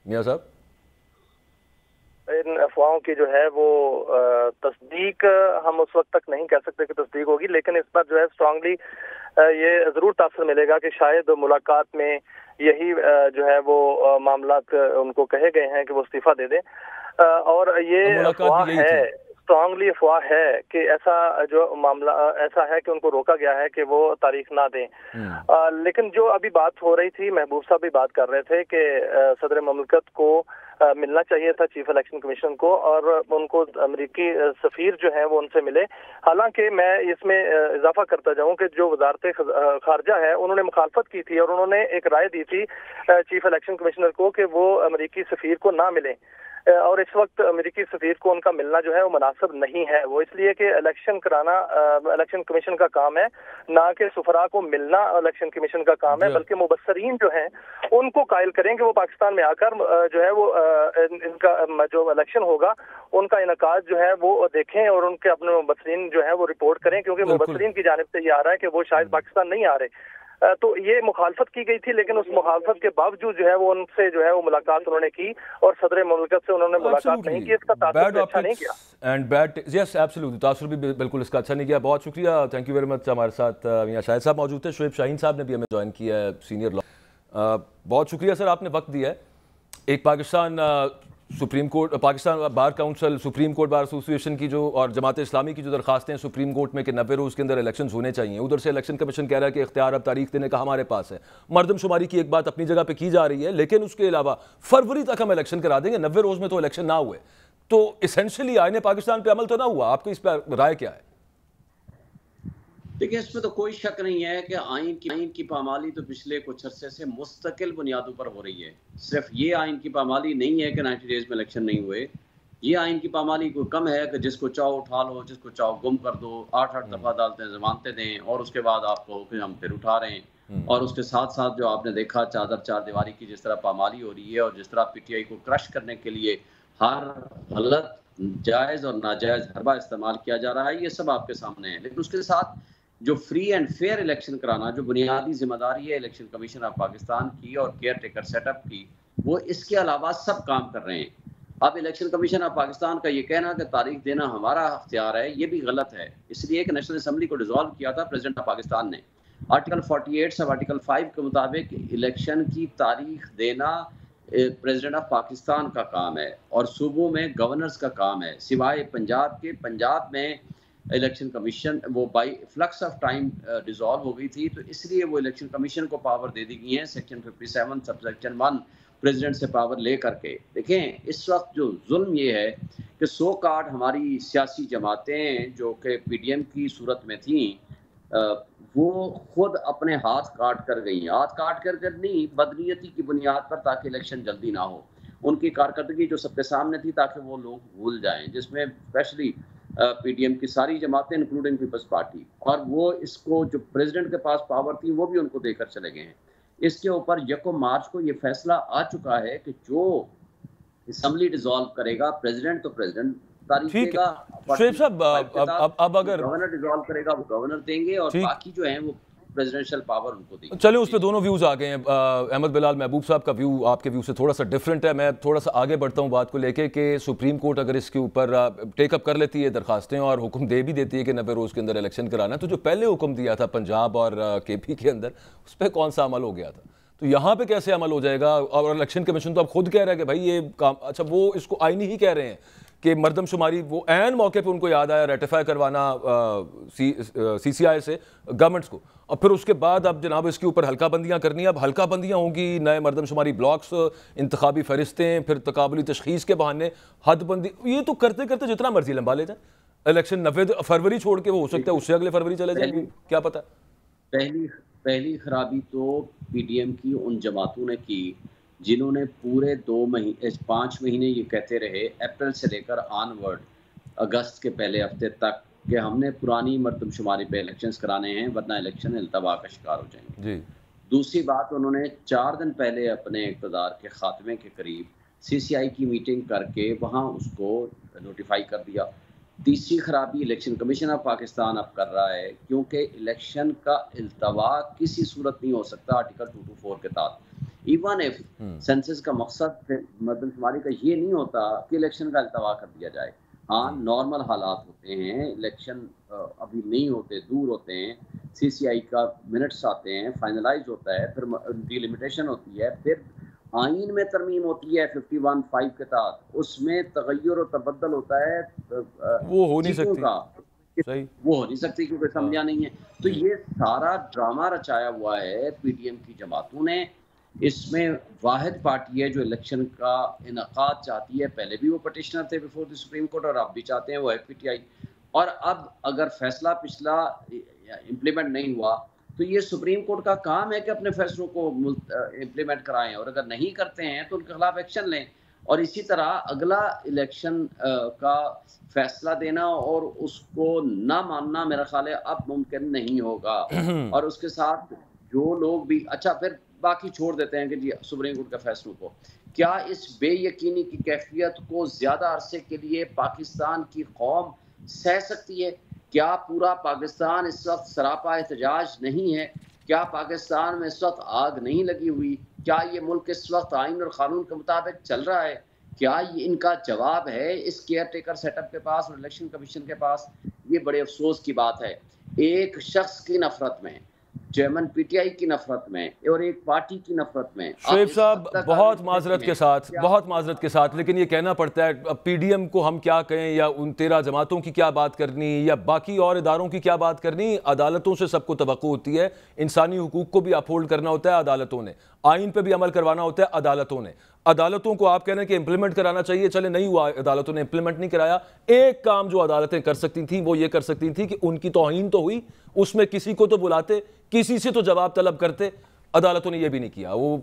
मियां साहब? इन अफवाहों की जो है वो तस्दीक हम उस वक्त तक नहीं कह सकते कि तस्दीक होगी, लेकिन इस पर जो है स्ट्रांगली ये जरूर तासर मिलेगा कि शायद मुलाकात में यही जो है वो मामलात उनको कहे गए हैं कि वो इस्तीफा दे दें। और ये अफवाह है, स्ट्रांगली अफवाह है कि ऐसा जो मामला ऐसा है कि उनको रोका गया है कि वो तारीख ना दें। लेकिन जो अभी बात हो रही थी, महबूब साहब भी बात कर रहे थे कि सदर ममलकत को मिलना चाहिए था चीफ इलेक्शन कमीशन को और उनको अमेरिकी सफीर जो है वो उनसे मिले। हालांकि मैं इसमें इजाफा करता जाऊं कि जो वजारत खारजा है उन्होंने मुखालफत की थी और उन्होंने एक राय दी थी चीफ इलेक्शन कमिश्नर को कि वो अमेरिकी सफीर को ना मिले, और इस वक्त अमेरिकी सफीर को उनका मिलना जो है वो मुनासिब नहीं है। वो इसलिए कि इलेक्शन कराना इलेक्शन कमीशन का काम है, ना कि सुफरा को मिलना इलेक्शन कमीशन का काम है, बल्कि मुबस्सरीन जो हैं उनको कायल करें कि वो पाकिस्तान में आकर जो है वो इनका जो इलेक्शन होगा उनका इनकाद जो है वो देखें और उनके अपने मुबस्सरीन जो है वो रिपोर्ट करें, क्योंकि मुबस्सरीन की जानिब से ये आ रहा है कि वो शायद पाकिस्तान नहीं आ रहे। तो ये मुखालफत की गई थी, लेकिन उस मुखालफत के बावजूद जो है वो उनसे जो है वो मुलाकात उन्होंने की और सदर मुमलकत से उन्होंने मुलाकात नहीं की। इसका तासुर भी अच्छा नहीं किया एंड बैड, यस एब्सोल्युटली, तासुर भी बिल्कुल इसका अच्छा नहीं किया। बहुत शुक्रिया, थैंक यू वेरी मच। हमारे साथ मियां शाहिद साहब मौजूद थे, शुएब शाहीन साहब ने भी हमें ज्वाइन किया है, सीनियर लॉ। बहुत शुक्रिया सर, आपने वक्त दिया है। एक Pakistan supreme court, Pakistan bar council, supreme court bar association की जो और जमात इस्लामी की जो दरखास्तें हैं सुप्रीम कोर्ट में कि 90 रोज़ के अंदर इलेक्शन होने चाहिए, उधर से इलेक्शन कमीशन कह रहा है कि इख्तियार अब तारीख देने का हमारे पास है। मरदमशुमारी की एक बात अपनी जगह पे की जा रही है, लेकिन उसके अलावा फरवरी तक हम इलेक्शन करा देंगे, 90 रोज़ में तो इलेक्शन ना हुए, तो इसेंशली आईने पाकिस्तान पर अमल तो ना हुआ। आपको इस पर राय क्या है? देखिए, इसमें तो कोई शक नहीं है कि आइन की पामाली तो पिछले कुछ अरसे से मुस्तकिल बुनियादों पर हो रही है। सिर्फ ये आइन की पामाली नहीं है कि 90 डेज में इलेक्शन नहीं हुए, ये आइन की पामाली कोई कम है कि जिसको चाहो उठा लो, जिसको चाहो गुम कर दो, 8-8 दफ़ा अदालतें जमानतें दें और उसके बाद आपको कि हम फिर उठा रहे हैं। और उसके साथ साथ जो आपने देखा चार दीवारी की जिस तरह पामाली हो रही है और जिस तरह PTI को क्रश करने के लिए हर गलत, जायज़ और नाजायज़ हरबा इस्तेमाल किया जा रहा है, ये सब आपके सामने है। लेकिन उसके साथ जो फ्री एंड फेयर इलेक्शन कराना, जो बुनियादी जिम्मेदारी है इलेक्शन कमीशन ऑफ पाकिस्तान की और केयर टेकर सेटअप की, वो इसके अलावा सब काम कर रहे हैं। अब इलेक्शन कमीशन ऑफ पाकिस्तान का ये कहना कि तारीख देना हमारा अख्तियार है, ये भी गलत है। इसलिए कि नेशनल असम्बली को डिसॉल्व किया था प्रेसिडेंट ऑफ पाकिस्तान ने। आर्टिकल 48 सब आर्टिकल 5 के मुताबिक इलेक्शन की तारीख देना प्रेसिडेंट ऑफ पाकिस्तान का काम है और सूबों में गवर्नर्स का काम है, सिवाय पंजाब के। पंजाब में इलेक्शन कमीशन वो by flux of time dissolve हो गई थी, तो इसलिए वो इलेक्शन कमीशन को पावर दे दी गई है सेक्शन 57 सबसेक्शन 1 प्रेसिडेंट से पावर ले करके। देखें इस वक्त जो जुल्म ये है कि सो कार्ड हमारी सियासी जमातें जो कि पीडीएम की सूरत में थी वो खुद अपने हाथ काट कर गई, हाथ काट कर नहीं, बदनीयती की बुनियाद पर, ताकि इलेक्शन जल्दी ना हो। उनकी कारकर्दगी जो सबके सामने थी ताकि वो लोग भूल जाएं, जिसमें स्पेशली पीडीएम की सारी जमातें इंक्लूडिंग पीपल्स पार्टी, और वो इसको जो प्रेसिडेंट के पास पावर थी वो भी उनको देकर चले गए हैं। इसके ऊपर 1 मार्च को ये फैसला आ चुका है कि जो असम्बली डिसॉल्व करेगा प्रेसिडेंट, तो प्रेसिडेंट तारीख देगा। शुएब साहब, अब अगर गवर्नर डिसॉल्व करेगा वो गवर्नर देंगे, और बाकी जो है वो प्रेसिडेंशियल पावर उनको देंगे। चलें, उस पर दोनों व्यूज़ आ गए हैं। अहमद बिलाल महबूब साहब का व्यू आपके व्यू से थोड़ा सा डिफरेंट है। मैं थोड़ा सा आगे बढ़ता हूँ बात को लेके कि सुप्रीम कोर्ट अगर इसके ऊपर टेकअप कर लेती है दरखास्तें और हुक्म दे भी देती है कि 90 रोज़ के अंदर इलेक्शन कराना, तो जो पहले हुक्म दिया था पंजाब और केपी के अंदर, उस पर कौन सा अमल हो गया था? तो यहाँ पे कैसे अमल हो जाएगा? और इलेक्शन कमीशन तो अब खुद कह रहा है कि भाई ये काम, अच्छा वो इसको आईनी ही कह रहे हैं कि मरदमशुमारी, वो ऐन मौके पे उनको याद आया रेटिफाई करवाना सीसीआई से गवर्नमेंट्स को, और फिर उसके बाद अब जनाब इसके ऊपर हल्का बंदियाँ करनी है। अब हल्का बंदियाँ होंगी, नए मरदमशुमारी ब्लॉक्स, इंतखाबी फरिश्तें, फिर तकाबुली तशखीस के बहाने हदबंदी, ये तो करते करते जितना मर्जी लंबा ले जाए। इलेक्शन 90 फरवरी छोड़ के वो हो सकता है उससे अगले फरवरी चले जाएंगे, क्या पता। पहली खराबी तो पीडीएम की उन जमातों ने की जिन्होंने पूरे 5 महीने ये कहते रहे, अप्रैल से लेकर ऑनवर्ड अगस्त के पहले हफ्ते तक, कि हमने पुरानी मरदमशुमारी पे इलेक्शंस कराने हैं वरना इलेक्शन इल्तवा का शिकार हो जाएंगे जी। दूसरी बात, उन्होंने 4 दिन पहले अपने इक़्तिदार के खात्मे के करीब सीसीआई की मीटिंग करके वहाँ उसको नोटिफाई कर दिया। तीसरी खराबी, इलेक्शन कमीशन ऑफ पाकिस्तान अब कर रहा है, क्योंकि इलेक्शन का इल्तवा किसी सूरत नहीं हो सकता आर्टिकल 224 के तहत। इवन इफ सेंसस का मकसद मरदमशुमारी का ये नहीं होता कि इलेक्शन का इल्तवा कर दिया जाए। हाँ, नॉर्मल हालात होते हैं, इलेक्शन अभी नहीं होते, दूर होते हैं, सीसीआई का मिनट्स आते हैं, फाइनलाइज होता है, फिर डिलिमिटेशन होती है, फिर आइन में तरमीम होती है 51(5) के तहत, उसमें तगय्युर और तबद्दल होता है, वो हो नहीं सकती, सही वो हो नहीं सकती क्योंकि समझा नहीं है। तो ये सारा ड्रामा रचाया हुआ है पीडीएम की जमातों ने। इसमें वाहिद पार्टी है जो इलेक्शन का इनकाद चाहती है, पहले भी वो पटिशनर थे बिफोर द सुप्रीम कोर्ट और अब भी चाहते हैं, वो है पीटीआई। और अब अगर फैसला पिछला इम्प्लीमेंट नहीं हुआ तो ये सुप्रीम कोर्ट का काम है कि अपने फैसलों को इम्प्लीमेंट कराएं, और अगर नहीं करते हैं तो उनके खिलाफ एक्शन लें। और इसी तरह अगला इलेक्शन का फैसला देना और उसको ना मानना मेरा ख्याल है अब मुमकिन नहीं होगा। और उसके साथ जो लोग भी, अच्छा फिर बाकी छोड़ देते हैं कि जी सुप्रीम कोर्ट के फैसलों को, क्या इस बेयकीनी की कैफियत को ज्यादा अरसे के लिए पाकिस्तान की कौम सह सकती है? क्या पूरा पाकिस्तान इस वक्त सरापा एहतजाज नहीं है? क्या पाकिस्तान में इस वक्त आग नहीं लगी हुई? क्या ये मुल्क इस वक्त आइन और कानून के मुताबिक चल रहा है? क्या ये इनका जवाब है इस केयर टेकर सेटअप के पास और इलेक्शन कमीशन के पास? ये बड़े अफसोस की बात है, एक शख्स की नफरत में, चेयरमैन पीटीआई की नफरत में और एक पार्टी की नफरत में। शुएब साहब बहुत माजरत के साथ लेकिन ये कहना पड़ता है पीडीएम को हम क्या कहें, या उन 13 जमातों की क्या बात करनी, या बाकी और इदारों की क्या बात करनी। अदालतों से सबको तवक्को होती है, इंसानी हुकूक को भी अपहोल्ड करना होता है अदालतों ने, आइन पे भी अमल करवाना होता है अदालतों ने। अदालतों को आप कह रहे हैं कि इंप्लीमेंट कराना चाहिए, चले नहीं हुआ, अदालतों ने इंप्लीमेंट नहीं कराया। एक काम जो अदालतें कर सकती थी वो ये कर सकती थी कि उनकी तौहीन तो हुई, उसमें किसी को तो बुलाते, किसी से तो जवाब तलब करते। अदालतों ने ये भी नहीं किया। वो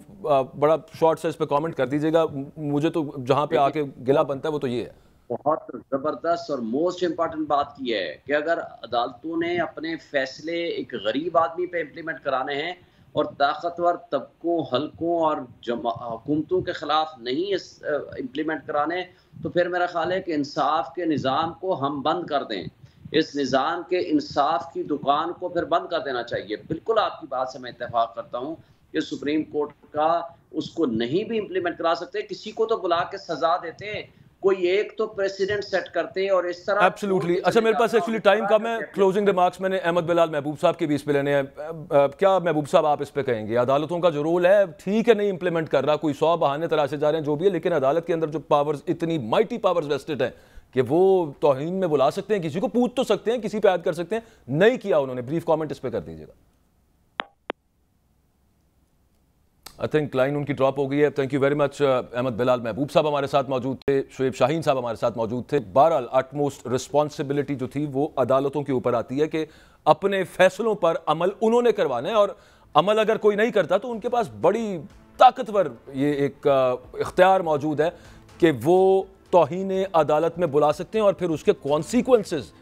बड़ा शॉर्ट से इस पर कमेंट कर दीजिएगा, मुझे तो जहां पे आके गिला बनता है वो तो ये है। बहुत जबरदस्त और मोस्ट इम्पॉर्टेंट बात की है कि अगर अदालतों ने अपने फैसले एक गरीब आदमी पे इम्प्लीमेंट कराने हैं और ताकतवर तबकों, हलकों और हुकूमतों के खिलाफ नहीं इम्प्लीमेंट कराने, तो फिर मेरा ख्याल है कि इंसाफ के निज़ाम को हम बंद कर दें। इस निज़ाम के इंसाफ की दुकान को फिर बंद कर देना चाहिए। बिल्कुल आपकी बात से मैं इत्तेफाक करता हूँ कि सुप्रीम कोर्ट का उसको नहीं भी इम्प्लीमेंट करा सकते, किसी को तो बुला के सजा देते, कोई एक तो प्रेसिडेंट सेट करते और इस तरह। एब्सोल्युटली। अच्छा, मेरे पास एक्चुअली टाइम कम है, क्लोजिंग रिमार्क्स मैंने अहमद बिलाल महबूब साहब के भी इस पे लेने हैं। क्या महबूब साहब आप इस पे कहेंगे? अदालतों का जो रोल है, ठीक है नहीं इम्प्लीमेंट कर रहा, कोई 100 बहाने तराशे जा रहे हैं जो भी है, लेकिन अदालत के अंदर जो पावर्स, इतनी माइटी पावर्स वेस्टेड हैं कि वो तौहीन में बुला सकते हैं, किसी को पूछ तो सकते हैं, किसी पे ऐड कर सकते हैं, नहीं किया उन्होंने। ब्रीफ कमेंट इस पे कर दीजिएगा। आई थिंक लाइन उनकी ड्रॉप हो गई है। Thank you very much. Ahmad Bilal Mehboob sahab हमारे साथ मौजूद थे, शुएब शाहीन साहब हमारे साथ मौजूद थे। बहरहाल अटमोस्ट रिस्पॉन्सिबिलिटी जो थी वो अदालतों के ऊपर आती है कि अपने फैसलों पर अमल उन्होंने करवाना है, और अमल अगर कोई नहीं करता तो उनके पास बड़ी ताकतवर ये एक इख्तियार मौजूद है कि वो तौहीन अदालत में बुला सकते हैं, और फिर उसके कॉन्सिक्वेंसेस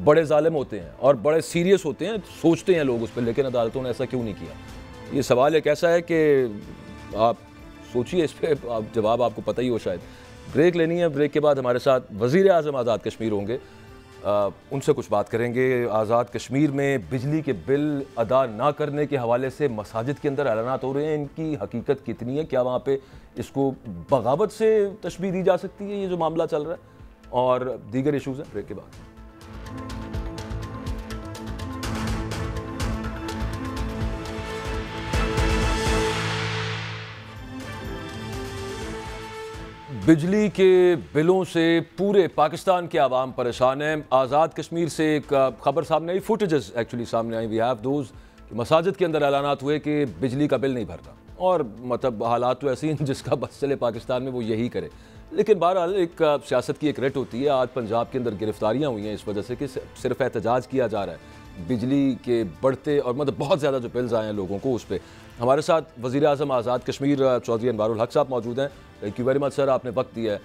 बड़े जालिम होते हैं और बड़े सीरियस होते हैं, सोचते हैं लोग उस पर, लेकिन अदालतों ने ऐसा क्यों नहीं किया। ये सवाल एक ऐसा है कि आप सोचिए, इस पर आप जवाब आपको पता ही हो शायद। ब्रेक लेनी है, ब्रेक के बाद हमारे साथ वज़ीर आज़म आज़ाद कश्मीर होंगे, उनसे कुछ बात करेंगे। आज़ाद कश्मीर में बिजली के बिल अदा ना करने के हवाले से मसाजिद के अंदर ऐलानात हो रहे हैं, इनकी हकीकत कितनी है, क्या वहाँ पे इसको बगावत से तशबीह दी जा सकती है, ये जो मामला चल रहा है, और दीगर इशूज़ हैं। ब्रेक के बाद बिजली के बिलों से पूरे पाकिस्तान के आवाम परेशान हैं। आज़ाद कश्मीर से एक खबर सामने आई, फुटेजेस एक्चुअली सामने आई, वी हैव दोज, कि मसाजिद के अंदर ऐलानात हुए कि बिजली का बिल नहीं भरना, और मतलब हालात तो ऐसी हैं जिसका बस चले पाकिस्तान में वो यही करे। लेकिन बहरहाल एक सियासत की एक रेट होती है। आज पंजाब के अंदर गिरफ्तारियाँ हुई हैं इस वजह से कि सिर्फ एहतजाज किया जा रहा है बिजली के बढ़ते और मतलब बहुत ज़्यादा जो बिल्स आए हैं लोगों को उस पर। हमारे साथ वज़ीर आज़म आज़ाद कश्मीर चौधरी अनवारुल हक साहब मौजूद हैं। Thank you very much sir, आपने वक्त दिया है।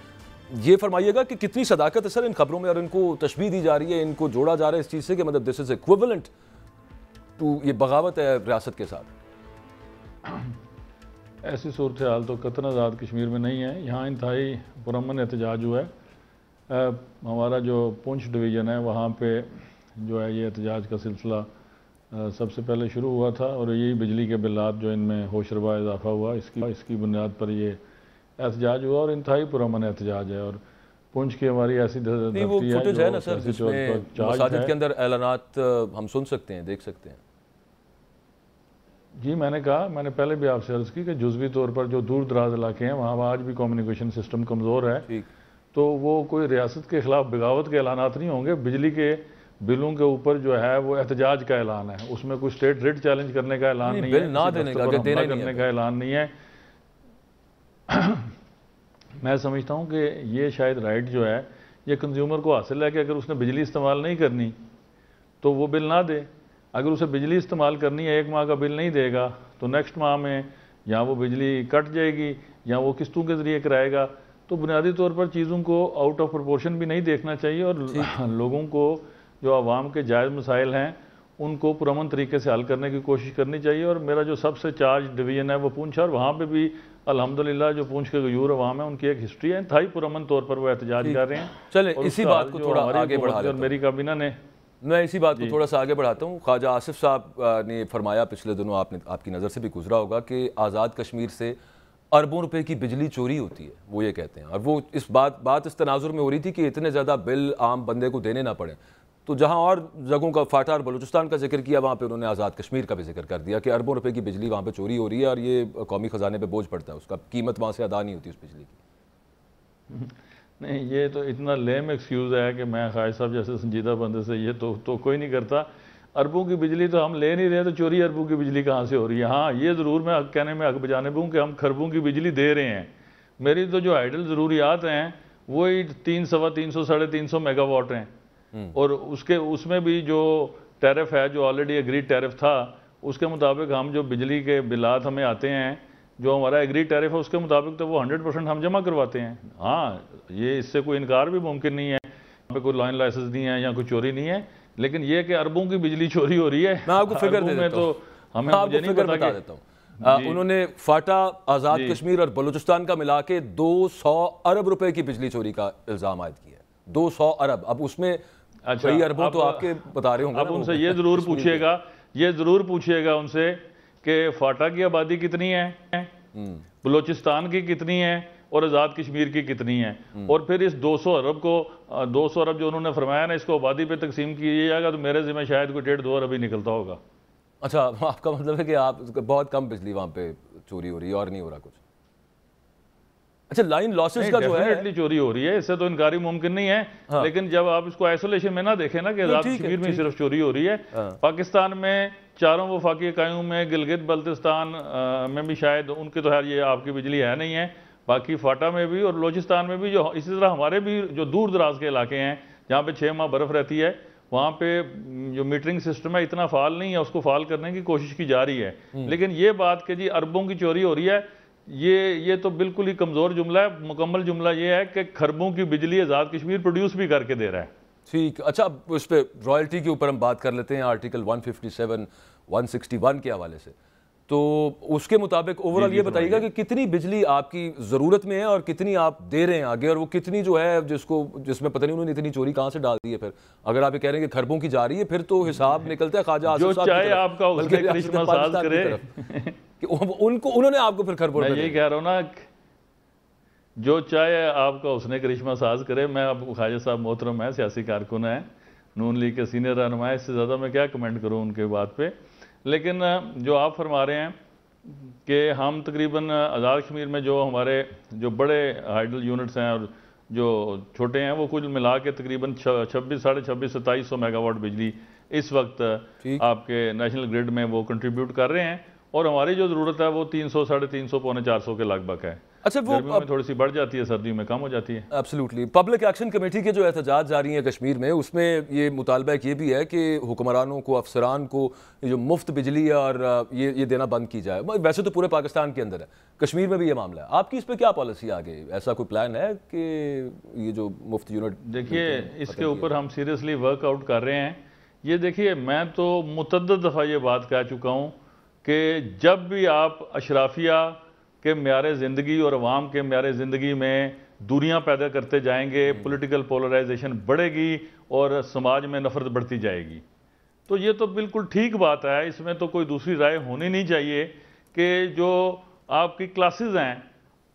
ये फरमाइएगा कि कितनी सदाकत है सर इन खबरों में, और इनको तशबीह दी जा रही है, इनको जोड़ा जा रहा है इस चीज़ से कि मतलब दिस इज़ इक्विवेलेंट टू, ये बगावत है रियासत के साथ। ऐसी सूरत हाल तो कतन आज़ाद कश्मीर में नहीं है। यहाँ इंतहाई पुरअमन एहतजाज हुआ है। हमारा जो पुंछ डिवीज़न है वहाँ पे जो है ये एहतजाज का सिलसिला सबसे पहले शुरू हुआ था, और यही बिजली के बिलात जो इनमें होशरबा इजाफा हुआ इसकी बुनियाद पर ये एहतजाज हुआ, और इंतहाई पुरअमन एहतजाज है। और पुंछ की हमारी ऐसी धरती है ना सर जिसमें मसाजिद के अंदर ऐलानात हम सुन सकते हैं, देख सकते हैं। जी मैंने कहा, मैंने पहले भी आपसे अर्ज़ की कि जुज़वी तौर पर जो दूर दराज इलाके हैं वहाँ आज भी कम्युनिकेशन सिस्टम कमज़ोर है, तो वो कोई रियासत के ख़िलाफ़ बगावत के ऐलानात नहीं होंगे। बिजली के बिलों के ऊपर जो है वो एहतजाज का ऐलान है, उसमें कोई स्टेट रेट चैलेंज करने का ऐलान नहीं है, ना देने का ऐलान नहीं है। मैं समझता हूँ कि ये शायद राइट जो है ये कंज्यूमर को हासिल है कि अगर उसने बिजली इस्तेमाल नहीं करनी तो वो बिल ना दे। अगर उसे बिजली इस्तेमाल करनी है, 1 माह का बिल नहीं देगा तो नेक्स्ट माह में या वो बिजली कट जाएगी या वो किस्तों के ज़रिए कराएगा। तो बुनियादी तौर पर चीज़ों को आउट ऑफ प्रोपोर्शन भी नहीं देखना चाहिए, और लोगों को जो आवाम के जायज़ मसाइल हैं उनको पुरअमन तरीके से हल करने की कोशिश करनी चाहिए। और मेरा जो सबसे चार्ज डिवीज़न है वो पुंछ है, और वहाँ पे भी अल्हम्दुलिल्लाह जो पुंछ के गयूर अवाम है उनकी एक हिस्ट्री है, इंतहाई पुरअमन तौर पर वो एहतजाज कर रहे हैं। चले इसी बात को थोड़ा आगे बढ़ा और मेरी काबीना ने, मैं इसी बात को थोड़ा सा आगे बढ़ाता हूँ। ख्वाजा आसिफ साहब ने फरमाया, पिछले दिनों आपकी नज़र से भी गुजरा होगा कि आज़ाद कश्मीर से अरबों रुपए की बिजली चोरी होती है, वो ये कहते हैं। और वो इस बात इस तनाजुर में हो रही थी कि इतने ज़्यादा बिल आम बंदे को देने ना पड़े। तो जहाँ और जगहों का फाटा और बलूचिस्तान का जिक्र किया, वहाँ पे उन्होंने आज़ाद कश्मीर का भी जिक्र कर दिया कि अरबों रुपए की बिजली वहाँ पे चोरी हो रही है, और ये कौमी ख़जाने पे बोझ पड़ता है, उसका कीमत वहाँ से अदा नहीं होती उस बिजली की। नहीं, ये तो इतना लेम एक्सक्यूज़ है कि मैं ख़ालिद साहब जैसे संजीदा बंदे से ये तो कोई नहीं करता। अरबों की बिजली तो हम ले नहीं रहे, तो चोरी अरबों की बिजली कहाँ से हो रही है। हाँ, ये ज़रूर मैं कहने में हक बजाने दूँ कि हम खरबों की बिजली दे रहे हैं। मेरी तो जो आइडल ज़रूरियात हैं वही 300, 350 मेगावाट हैं, और उसमें भी जो टैरिफ है, जो ऑलरेडी एग्रीड टैरिफ था, उसके मुताबिक हम जो बिजली के बिलात हमें आते हैं, जो हमारा एग्री टैरिफ है उसके मुताबिक तो वो 100% हम जमा करवाते हैं। हाँ, ये इससे कोई इनकार भी मुमकिन नहीं है, यहाँ पे कोई लाइन लाइसेंस नहीं है या कोई चोरी नहीं है, लेकिन ये कि अरबों की बिजली चोरी हो रही है। मैं आपको फिगर दे देता हूँ, हमें मुझे नहीं बता देता हूँ। उन्होंने फाटा, आज़ाद कश्मीर और बलूचिस्तान का मिला के 200 अरब रुपए की बिजली चोरी का इल्ज़ाम आयद किया है। 200 अरब। अब उसमें कई अरबों तो आपके बता रहे होंगे। अब उनसे ये ज़रूर पूछिएगा उनसे कि फाटा की आबादी कितनी है, बलूचिस्तान की कितनी है, और आज़ाद कश्मीर की कितनी है, और फिर इस 200 अरब जो उन्होंने फरमाया ना, इसको आबादी पे तकसीम किया जाएगा तो मेरे ज़िम्मे शायद कोई 1.5-2 अरब ही निकलता होगा। अच्छा, आपका मतलब है कि आप बहुत कम बिजली वहाँ पे चोरी हो रही है और नहीं हो रहा कुछ? अच्छा, लाइन लॉसेस का जो है डेफिनेटली चोरी हो रही है, इससे तो इनकारी मुमकिन नहीं है। हाँ। लेकिन जब आप इसको आइसोलेशन में ना देखें ना कि आजाद कश्मीर में सिर्फ चोरी हो रही है, पाकिस्तान में चारों वफाकी इकाइयों में, गिलगित बल्तिस्तान में भी शायद उनके तो खैर ये आपकी बिजली है नहीं है, बाकी फाटा में भी और बलूचिस्तान में भी, जो इसी तरह हमारे भी जो दूर दराज के इलाके हैं जहाँ पे 6 माह बर्फ रहती है, वहाँ पे जो मीटरिंग सिस्टम है इतना फाल नहीं है, उसको फाल करने की कोशिश की जा रही है। लेकिन ये बात कि जी अरबों की चोरी हो रही है, ये तो बिल्कुल ही कमज़ोर जुमला है। मुकम्मल जुमला ये है कि खरबों की बिजली आज़ाद कश्मीर प्रोड्यूस भी करके दे रहा है। ठीक, अच्छा, उस पर रॉयल्टी के ऊपर हम बात कर लेते हैं, आर्टिकल 157, 161 के हवाले से। तो उसके मुताबिक ओवरऑल ये बताइएगा कि कितनी बिजली आपकी ज़रूरत में है और कितनी आप दे रहे हैं आगे, और वो कितनी जो है जिसमें पता नहीं उन्होंने इतनी चोरी कहाँ से डाल दी है। फिर अगर आप ये कह रहे हैं कि खरबों की जा रही है, फिर तो हिसाब निकलता है ख्वाजा आसिफ साहब की तरफ, जो चाहे आपका उसने करिश्मा साज करे कि उन्होंने आपको फिर खरबों, मैं यही कह रहा हूँ ना, जो चाहे आपका उसने करिश्मा साज करे। मैं अब ख्वाजा साहब मोहतरम है, सियासी कारकुन है, नून लीग के सीनियर रहनुमा है, इससे ज़्यादा मैं क्या कमेंट करूँ उनके बात पे। लेकिन जो आप फरमा रहे हैं कि हम तकरीबन आज़ाद कश्मीर में जो हमारे जो बड़े हाइडल यूनिट्स हैं और जो छोटे हैं, वो कुल मिला के तकरीबन 26, 2650, 2700 मेगावाट बिजली इस वक्त आपके नेशनल ग्रिड में वो कंट्रीब्यूट कर रहे हैं, और हमारी जो ज़रूरत है वो 300, 350, पौने 400 के लगभग है। अच्छा, वो गर्मियों में थोड़ी सी बढ़ जाती है, सर्दियों में कम हो जाती है। एब्सोल्युटली। पब्लिक एक्शन कमेटी के जो एहतजाज जारी हैं कश्मीर में, उसमें ये मुतालबा ये भी है कि हुक्मरानों को, अफसरान को जो मुफ्त बिजली और ये देना बंद की जाए। वैसे तो पूरे पाकिस्तान के अंदर है, कश्मीर में भी ये मामला है। आपकी इस पर क्या पॉलिसी आगे, ऐसा कोई प्लान है कि ये जो मुफ्त यूनिट? देखिए, इसके ऊपर हम सीरियसली वर्कआउट कर रहे हैं। ये देखिए, मैं तो मुतअद्दिद दफ़ा ये बात कह चुका हूँ कि जब भी आप अशराफिया के म्यारे ज़िंदगी और अवाम के म्यारे ज़िंदगी में दूरियां पैदा करते जाएंगे, पॉलिटिकल पोलराइजेशन बढ़ेगी और समाज में नफरत बढ़ती जाएगी। तो ये तो बिल्कुल ठीक बात है, इसमें तो कोई दूसरी राय होनी नहीं चाहिए कि जो आपकी क्लासेस हैं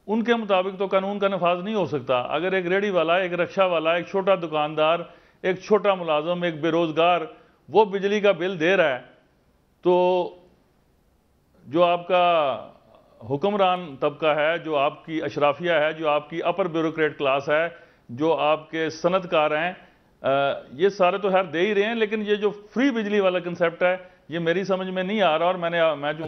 उनके मुताबिक तो कानून का नफाज नहीं हो सकता। अगर एक रेडी वाला, एक रिक्शा वाला, एक छोटा दुकानदार, एक छोटा मुलाजम, एक बेरोज़गार वो बिजली का बिल दे रहा है, तो जो आपका हुक्मरान तबका है, जो आपकी अशराफिया है, जो आपकी अपर ब्यूरोक्रेट क्लास है, जो आपके सनतकार हैं, ये सारे तो खैर दे ही रहे हैं। लेकिन ये जो फ्री बिजली वाला कंसेप्ट है, ये मेरी समझ में नहीं आ रहा। और मैं जो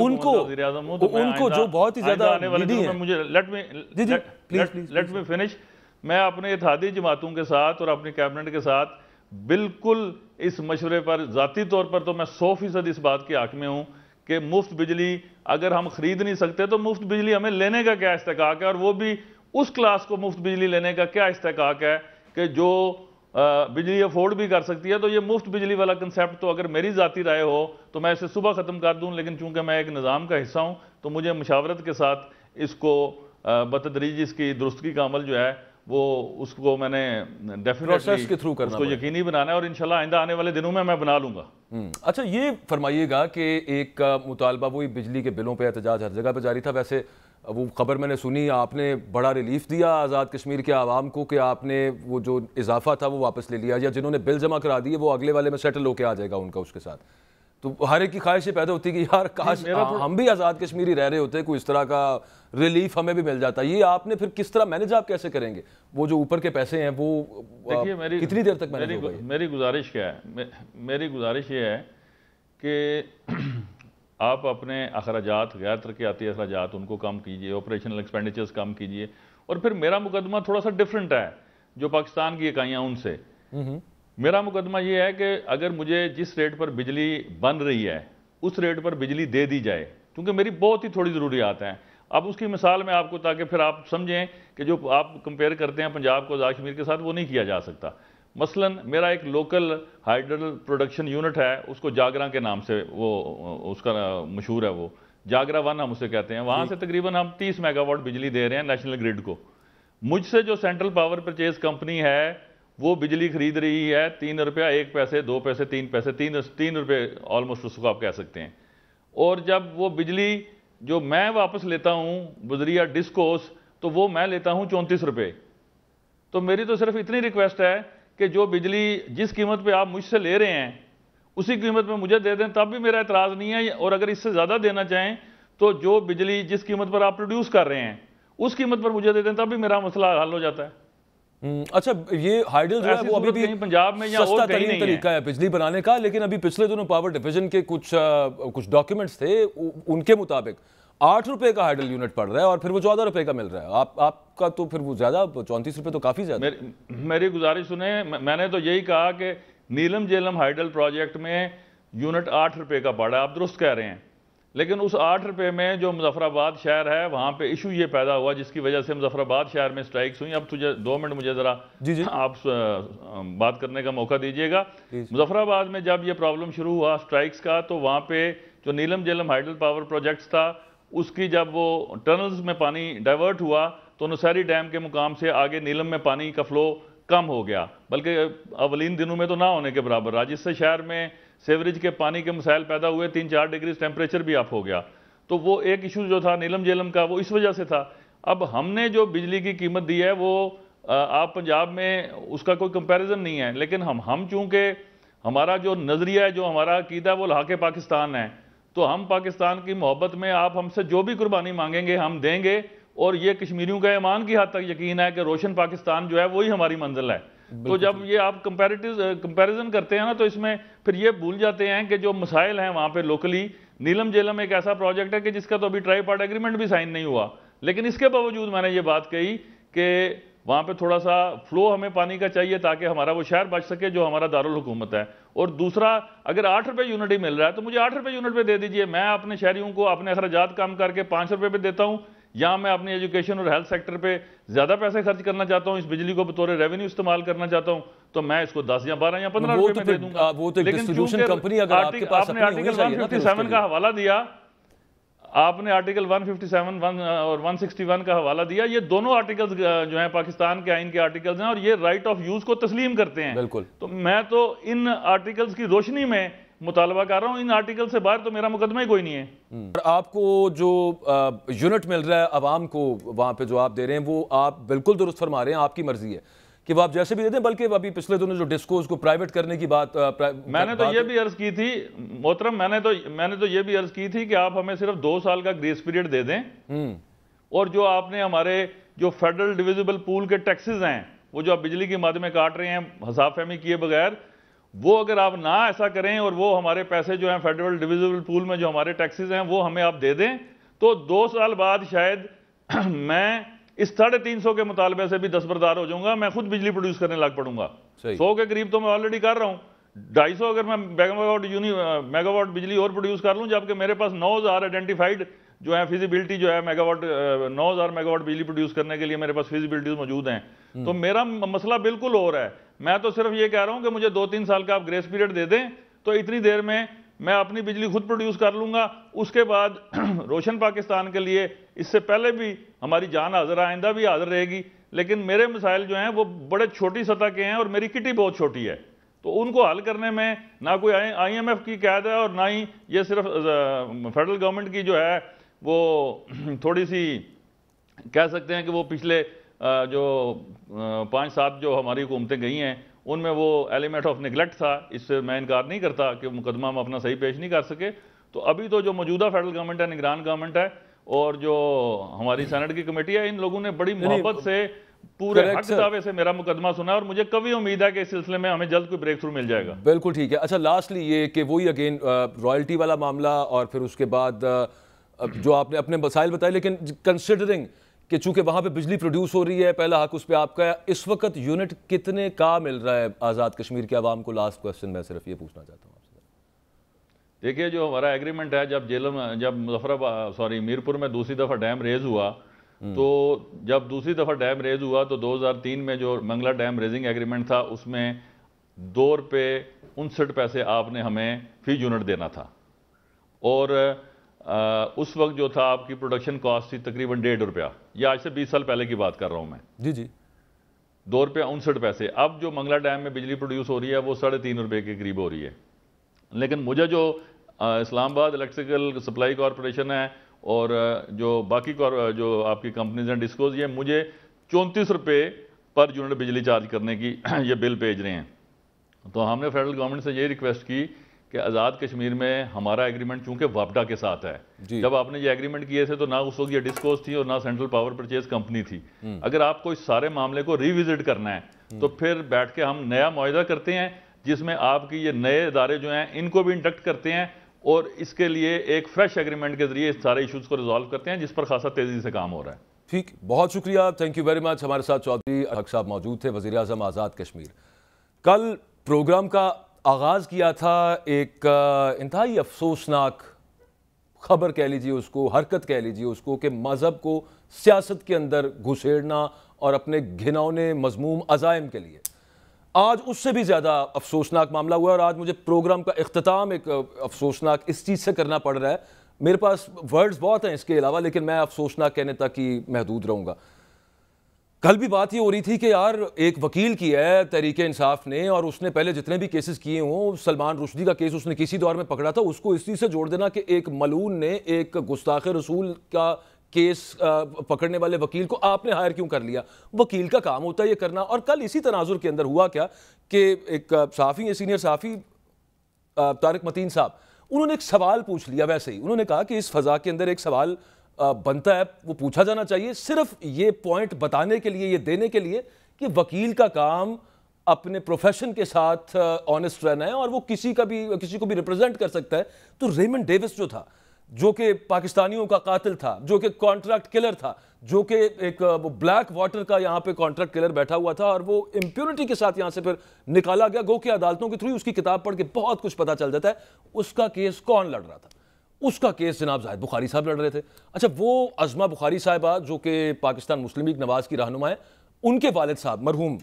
उनको जो बहुत ही ज्यादा आने वाले दिनों में मुझे लेट मी फिनिश, मैं अपने इत्तेहादी जमातों के साथ और अपनी कैबिनेट के साथ बिल्कुल इस मशवरे पर ज़ाती तौर पर तो मैं 100% इस बात के हक में हूँ कि मुफ्त बिजली अगर हम खरीद नहीं सकते तो मुफ्त बिजली हमें लेने का क्या इस्तेकाक है, और वो भी उस क्लास को मुफ्त बिजली लेने का क्या इस्तेकाक है कि जो बिजली अफोर्ड भी कर सकती है। तो ये मुफ्त बिजली वाला कंसेप्ट तो अगर मेरी ज़ाती राय हो तो मैं इसे सुबह ख़त्म कर दूं, लेकिन चूंकि मैं एक निज़ाम का हिस्सा हूं तो मुझे मुशावरत के साथ इसको बतदरीज इसकी दुरुस्तगी का अमल जो है वो उसको मैंने डेफिनेटली के थ्रू करना, उसको यकीनी बनाना है, और इंशाल्लाह आइंदा आने वाले दिनों में मैं बना लूंगा। अच्छा, ये फरमाइएगा कि एक मुतालबा वही बिजली के बिलों पे एहतजाज हर जगह पे जारी था। वैसे वो खबर मैंने सुनी, आपने बड़ा रिलीफ दिया आज़ाद कश्मीर के आवाम को कि आपने वो जो इजाफा था वो वापस ले लिया, या जिन्होंने बिल जमा करा दिए वो अगले वाले में सेटल होकर आ जाएगा उनका उसके साथ। तो हर एक की ख्वाहिश पैदा होती है कि यार काश हम भी आज़ाद कश्मीरी रह रहे होते, कोई इस तरह का रिलीफ हमें भी मिल जाता। ये आपने फिर किस तरह मैनेज आप कैसे करेंगे? वो जो ऊपर के पैसे हैं वो देखिए कितनी देर तक मैनेज होगा? मेरी गुजारिश क्या है, मेरी गुजारिश ये है कि आप अपने अखराजात, गैर तरक्याती अखराजात उनको कम कीजिए, ऑपरेशनल एक्सपेंडिचर्स कम कीजिए। और फिर मेरा मुकदमा थोड़ा सा डिफरेंट है जो पाकिस्तान की इकाइयाँ उनसे। मेरा मुकदमा ये है कि अगर मुझे जिस रेट पर बिजली बन रही है उस रेट पर बिजली दे दी जाए, क्योंकि मेरी बहुत ही थोड़ी ज़रूरियात हैं। अब उसकी मिसाल मैं आपको, ताकि फिर आप समझें कि जो आप कंपेयर करते हैं पंजाब को आज़ाद कश्मीर के साथ, वो नहीं किया जा सकता। मसलन मेरा एक लोकल हाइडल प्रोडक्शन यूनिट है, उसको जागरा के नाम से वो उसका मशहूर है, वो जागरा 1 हम उसे कहते हैं। वहाँ से तकरीबन हम 30 मेगावाट बिजली दे रहे हैं नेशनल ग्रिड को। मुझसे जो सेंट्रल पावर परचेज कंपनी है वो बिजली खरीद रही है 3 रुपया 1 पैसे, 2 पैसे, 3 पैसे, 3 रुपये ऑलमोस्ट उसको आप कह सकते हैं। और जब वो बिजली जो मैं वापस लेता हूँ बजरिया डिस्कोस, तो वो मैं लेता हूँ 34 रुपये। तो मेरी तो सिर्फ इतनी रिक्वेस्ट है कि जो बिजली जिस कीमत पे आप मुझसे ले रहे हैं उसी कीमत पे मुझे दे दें, तब भी मेरा एतराज़ नहीं है। और अगर इससे ज़्यादा देना चाहें तो जो बिजली जिस कीमत पर आप प्रोड्यूस कर रहे हैं उस कीमत पर मुझे दे दें, तब भी मेरा मसला हल हो जाता है। अच्छा, ये हाइडल जो है वो अभी भी पंजाब में या सस्ता तरीन तरीका है बिजली बनाने का, लेकिन अभी पिछले दिनों पावर डिवीजन के कुछ डॉक्यूमेंट्स थे, उनके मुताबिक 8 रुपए का हाइडल यूनिट पड़ रहा है और फिर वो 14 रुपए का मिल रहा है। आपका तो फिर वो ज्यादा, 34 रुपए तो काफी ज्यादा। मेरी गुजारिश सुने, मैंने तो यही कहा कि नीलम झेलम हाइडल प्रोजेक्ट में यूनिट 8 रुपए का पड़ा है, आप दुरुस्त कह रहे हैं, लेकिन उस 8 रुपए में जो मुजफ्फराबाद शहर है वहां पे इशू ये पैदा हुआ जिसकी वजह से मुजफ्फराबाद शहर में स्ट्राइक्स हुई। अब तुझे 2 मिनट मुझे जरा आप बात करने का मौका दीजिएगा। मुजफ्फराबाद में जब ये प्रॉब्लम शुरू हुआ स्ट्राइक्स का, तो वहां पे जो नीलम झेलम हाइडल पावर प्रोजेक्ट्स था उसकी जब वो टनल्स में पानी डाइवर्ट हुआ तो नौशहरी डैम के मुकाम से आगे नीलम में पानी का फ्लो कम हो गया, बल्कि अवलीन दिनों में तो ना होने के बराबर रहा, जिससे शहर में सेवरेज के पानी के मसाइल पैदा हुए, 3-4 डिग्री टेम्परेचर भी अप हो गया। तो वो एक इशू जो था नीलम झेलम का, वो इस वजह से था। अब हमने जो बिजली की कीमत दी है वो आप पंजाब में उसका कोई कंपैरिजन नहीं है, लेकिन हम चूंकि हमारा जो नजरिया है, जो हमारा अकीदा है वो लहाके पाकिस्तान है, तो हम पाकिस्तान की मोहब्बत में आप हमसे जो भी कुर्बानी मांगेंगे हम देंगे, और ये कश्मीरियों का ईमान की हद तक यकीन है कि रोशन पाकिस्तान जो है वही हमारी मंजिल है। तो जब ये आप कंपैरिजन करते हैं ना, तो इसमें फिर ये भूल जाते हैं कि जो मसाइल हैं वहाँ पे लोकली, नीलम झेलम एक ऐसा प्रोजेक्ट है कि जिसका तो अभी ट्राईपार्ट एग्रीमेंट भी साइन नहीं हुआ, लेकिन इसके बावजूद मैंने ये बात कही कि वहाँ पे थोड़ा सा फ्लो हमें पानी का चाहिए ताकि हमारा वो शहर बच सके जो हमारा दारुल हुकूमत है। और दूसरा, अगर 8 रुपये यूनिट ही मिल रहा है तो मुझे 8 रुपये यूनिट पे दे दीजिए, मैं अपने शहरियों को अपने अखराजात कम करके 5 रुपये पे देता हूँ, या मैं अपनी एजुकेशन और हेल्थ सेक्टर पे ज्यादा पैसे खर्च करना चाहता हूँ, इस बिजली को बतौर रेवेन्यू इस्तेमाल करना चाहता हूँ, तो मैं इसको 10 या 12 या 15 रुपए में दे दूंगा। लेकिन डिस्ट्रीब्यूशन कंपनी अगर आपके पास आपने आर्टिकल 157 का हवाला दिया, आपने आर्टिकल 157 और 161 का हवाला दिया, ये दोनों आर्टिकल्स जो हैं पाकिस्तान के आइन के आर्टिकल्स हैं और ये राइट ऑफ यूज को तस्लीम करते हैं। बिल्कुल। तो मैं तो इन आर्टिकल्स की रोशनी में मुतालबा कर रहा हूं, इन आर्टिकल से बाहर तो मेरा मुकदमा ही कोई नहीं है। आपको जो यूनिट मिल रहा है आवाम को वहां पे जो आप दे रहे हैं वो आप बिल्कुल दुरुस्त फरमा रहे हैं, आपकी मर्जी है कि वो आप जैसे भी दे दें, बल्कि अभी पिछले दिनों जो डिस्कोस को प्राइवेट करने की बात मैंने तो ये भी अर्ज की थी मोहतरम, मैंने तो ये भी अर्ज की थी कि आप हमें सिर्फ 2 साल का ग्रेस पीरियड दे दें, और जो आपने हमारे जो फेडरल डिविजिबल पूल के टैक्सेस हैं वो जो आप बिजली की मद में काट रहे हैं हिसाब फहमी किए बगैर, वो अगर आप ना ऐसा करें और वो हमारे पैसे जो हैं फेडरल डिविजिबल पूल में जो हमारे टैक्सेस हैं वो हमें आप दे दें, तो 2 साल बाद शायद मैं इस 350 के मुतालबे से भी दस्तबरदार हो जाऊंगा, मैं खुद बिजली प्रोड्यूस करने लग पड़ूंगा। 100 के करीब तो मैं ऑलरेडी कर रहा हूं, 250 अगर मैं मेगावाट बिजली और प्रोड्यूस कर लूं, जबकि मेरे पास 9000 आइडेंटिफाइड जो है फिजिबिलिटी जो है मेगावाट 9000 मेगावाट बिजली प्रोड्यूस करने के लिए मेरे पास फिजिबिलिटीज मौजूद हैं। तो मेरा मसला बिल्कुल और है, मैं तो सिर्फ ये कह रहा हूं कि मुझे 2-3 साल का आप ग्रेस पीरियड दे दें, तो इतनी देर में मैं अपनी बिजली खुद प्रोड्यूस कर लूंगा। उसके बाद रोशन पाकिस्तान के लिए इससे पहले भी हमारी जान हाजिर, आइंदा भी हाजिर रहेगी, लेकिन मेरे मसाइल जो हैं वो बड़े छोटी सतह के हैं और मेरी किटी बहुत छोटी है, तो उनको हल करने में ना कोई IMF की कैद है और ना ही ये सिर्फ फेडरल गवर्नमेंट की जो है वो थोड़ी सी कह सकते हैं कि वो पिछले जो 5-7 जो हमारी हुकूमतें गई हैं उनमें वो एलिमेंट ऑफ निगलेक्ट था, इससे मैं इनकार नहीं करता कि मुकदमा हम अपना सही पेश नहीं कर सके। तो अभी तो जो मौजूदा फेडरल गवर्नमेंट है, निगरान गवर्नमेंट है, और जो हमारी सेनेट की कमेटी है, इन लोगों ने बड़ी मोहब्बत से पूरे हक दावे से मेरा मुकदमा सुना और मुझे कभी उम्मीद है कि इस सिलसिले में हमें जल्द कोई ब्रेक थ्रू मिल जाएगा। बिल्कुल ठीक है। अच्छा, लास्टली ये कि वही अगेन रॉयल्टी वाला मामला और फिर उसके बाद जो आपने अपने मसाइल बताए, लेकिन कंसिडरिंग कि चूंकि वहां पे बिजली प्रोड्यूस हो रही है, पहला हक उस पर आपका है, इस वक्त यूनिट कितने का मिल रहा है आज़ाद कश्मीर के आवाम को? लास्ट क्वेश्चन मैं सिर्फ ये पूछना चाहता हूँ आपसे। देखिए, जो हमारा एग्रीमेंट है, जब मीरपुर में दूसरी दफ़ा डैम रेज हुआ, तो जब दूसरी दफ़ा डैम रेज हुआ तो 2003 में जो मंगला डैम रेजिंग एग्रीमेंट था उसमें ₹2.59 आपने हमें फी यूनिट देना था, और उस वक्त जो था आपकी प्रोडक्शन कॉस्ट थी तकरीबन ₹1.5। या आज से 20 साल पहले की बात कर रहा हूं मैं। जी ₹2.59। अब जो मंगला डैम में बिजली प्रोड्यूस हो रही है वो ₹3.5 के करीब हो रही है। लेकिन मुझे जो इस्लामाबाद इलेक्ट्रिकल सप्लाई कॉरपोरेशन है और जो बाकी जो आपकी कंपनीज हैं डिस्कोज, ये मुझे ₹34 पर यूनिट बिजली चार्ज करने की ये बिल भेज रहे हैं। तो हमने फेडरल गवर्नमेंट से ये रिक्वेस्ट की कि आज़ाद कश्मीर में हमारा एग्रीमेंट चूंकि वापडा के साथ है, जब आपने ये एग्रीमेंट किए थे तो ना उस वक्त ये डिस्कोस थी और ना सेंट्रल पावर परचेज कंपनी थी। अगर आपको इस सारे मामले को रिविजिट करना है तो फिर बैठ के हम नया मुआहदा करते हैं जिसमें आपकी ये नए इदारे जो हैं इनको भी इंडक्ट करते हैं और इसके लिए एक फ्रेश एग्रीमेंट के जरिए इस सारे इशूज़ को रिजॉल्व करते हैं, जिस पर खासा तेज़ी से काम हो रहा है। ठीक, बहुत शुक्रिया, थैंक यू वेरी मच। हमारे साथ चौधरी हक साहब मौजूद थे, वज़ीर आज़म आज़ाद कश्मीर। कल प्रोग्राम का आगाज़ किया था एक इंतहाई अफसोसनाक खबर कह लीजिए उसको, हरकत कह लीजिए उसको, कि मज़हब को सियासत के अंदर घुसेड़ना और अपने घिनौने मज़मूम अज़ाइम के लिए। आज उससे भी ज़्यादा अफसोसनाक मामला हुआ और आज मुझे प्रोग्राम का इख्तिताम एक अफसोसनाक इस चीज़ से करना पड़ रहा है। मेरे पास वर्ड्स बहुत हैं इसके अलावा, लेकिन मैं अफसोसनाक कहने तक ही महदूद रहूँगा। कल भी बात ये हो रही थी कि यार एक वकील की है तहरीक इंसाफ ने, और उसने पहले जितने भी केसेस किए हों, सलमान रुश्दी का केस उसने किसी दौर में पकड़ा था, उसको इस चीज़ से जोड़ देना कि एक मलून ने एक गुस्ताख रसूल का केस पकड़ने वाले वकील को आपने हायर क्यों कर लिया। वकील का काम होता है ये करना। और कल इसी तनाजुर के अंदर हुआ क्या कि एक सहाफ़ी है, सीनियर सहाफ़ी तारिक मतीन साहब, उन्होंने एक सवाल पूछ लिया। वैसे ही उन्होंने कहा कि इस फजा के अंदर एक सवाल बनता है, वो पूछा जाना चाहिए, सिर्फ ये पॉइंट बताने के लिए, ये देने के लिए कि वकील का काम अपने प्रोफेशन के साथ ऑनेस्ट रहना है और वो किसी को भी रिप्रेजेंट कर सकता है। तो रेमंड डेविस जो था, जो कि पाकिस्तानियों का कातिल था, जो कि कॉन्ट्रैक्ट किलर था, जो कि एक वो ब्लैक वाटर का यहाँ पे कॉन्ट्रैक्ट किलर बैठा हुआ था और वो इम्प्यूनिटी के साथ यहाँ से फिर निकाला गया। गो कि अदालतों के थ्रू उसकी किताब पढ़ के बहुत कुछ पता चल जाता है। उसका केस कौन लड़ रहा था? उसका केस जनाब जाहिद बुखारी साहब लड़ रहे थे। अच्छा, वो अज़मा बुखारी साहिबा जो कि पाकिस्तान मुस्लिम लीग नवाज़ की रहनुमा है, उनके वालिद साहब मरहूम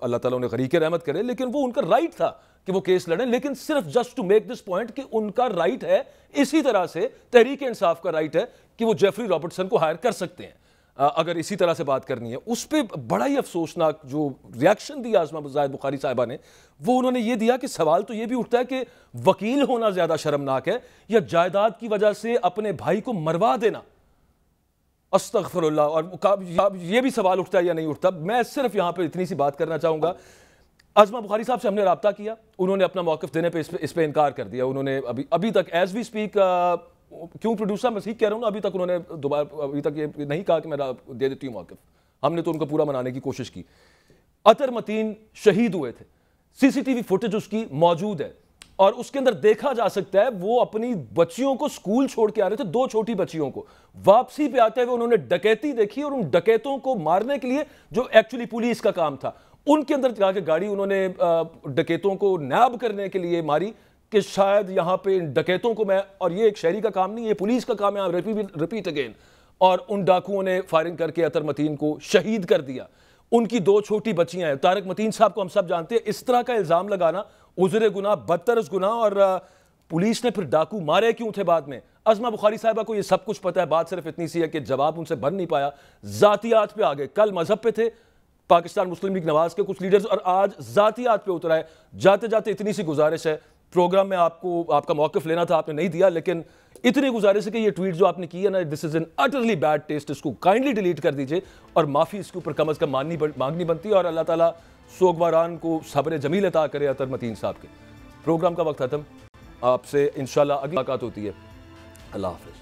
अल्लाह ताला उन्हें गरीक़ रहमत करे, लेकिन वो उनका राइट था कि वो केस लड़ें, लेकिन सिर्फ just to make this point कि उनका राइट है, इसी तरह से तहरीक इंसाफ का राइट है कि वो जेफरी रॉबर्टसन को हायर कर सकते हैं अगर इसी तरह से बात करनी है। उस पर बड़ा ही अफसोसनाक जो रिएक्शन दिया अज़मा जाहिद बुखारी साहिबा ने, वो उन्होंने ये दिया कि सवाल तो ये भी उठता है कि वकील होना ज़्यादा शर्मनाक है या जायदाद की वजह से अपने भाई को मरवा देना। अस्तगफिरुल्लाह। और ये भी सवाल उठता है या नहीं उठता। मैं सिर्फ यहाँ पर इतनी सी बात करना चाहूँगा, अज़मा बुखारी साहब से हमने रब्ता किया, उन्होंने अपना मौक़िफ़ देने पे इस पे इनकार कर दिया। उन्होंने अभी तक एज वी स्पीक, क्यों प्रोड्यूसर मैं ठीक कह रहा हूँ ना, अभी तक उन्होंने अभी तक ये नहीं कहा कि मैं दे देती हूँ मौक़िफ़। हमने तो उनको पूरा मनाने की कोशिश की। अतर मतीन शहीद हुए थे, सीसीटीवी फुटेज उसकी मौजूद है और उसके अंदर देखा जा सकता है वो अपनी बच्चियों को स्कूल छोड़ के आ रहे थे, 2 छोटी बच्चियों को। वापसी पे आते हुए उन्होंने डकैती देखी और उन डकैतों को मारने के लिए, जो एक्चुअली पुलिस का काम था, उनके अंदर जाके गाड़ी उन्होंने डकैतों को नैब करने के लिए मारी कि शायद यहाँ पे इन डकैतों को मैं, और ये एक शहरी का काम नहीं, ये पुलिस का काम है, रिपीट अगेन। और उन डाकुओं ने फायरिंग करके अतर मतीन को शहीद कर दिया। उनकी 2 छोटी बच्चियां हैं। तारिक मतीन साहब को हम सब जानते हैं। इस तरह का इल्ज़ाम लगाना उज़्र गुनाह, बदतरस गुनाह। और पुलिस ने फिर डाकू मारे क्यों थे बाद में? अज़मा बुखारी साहिबा को ये सब कुछ पता है। बात सिर्फ इतनी सी है कि जवाब उनसे बन नहीं पाया, ज़ातियात पे आ गए। कल मजहब पे थे पाकिस्तान मुस्लिम लीग नवाज के कुछ लीडर्स, और आज ज़ातियात पे उतर आए। जाते जाते इतनी सी गुजारिश है, प्रोग्राम में आपको आपका मौक़िफ़ लेना था, आपने नहीं दिया, लेकिन इतनी गुजारिश है कि ये ट्वीट जो आपने की है ना, this is an utterly bad taste, इसको काइंडली डिलीट कर दीजिए और माफ़ी इसके ऊपर कम अज़ कम मांगनी बनती है। और अल्लाह ताला सोगवारान को सब्र जमील अता करे अतर मतीन साहब के। प्रोग्राम का वक्त ख़त्म, आपसे इंशाल्लाह अगली मुलाकात होती है। अल्लाह हाफ़िज़।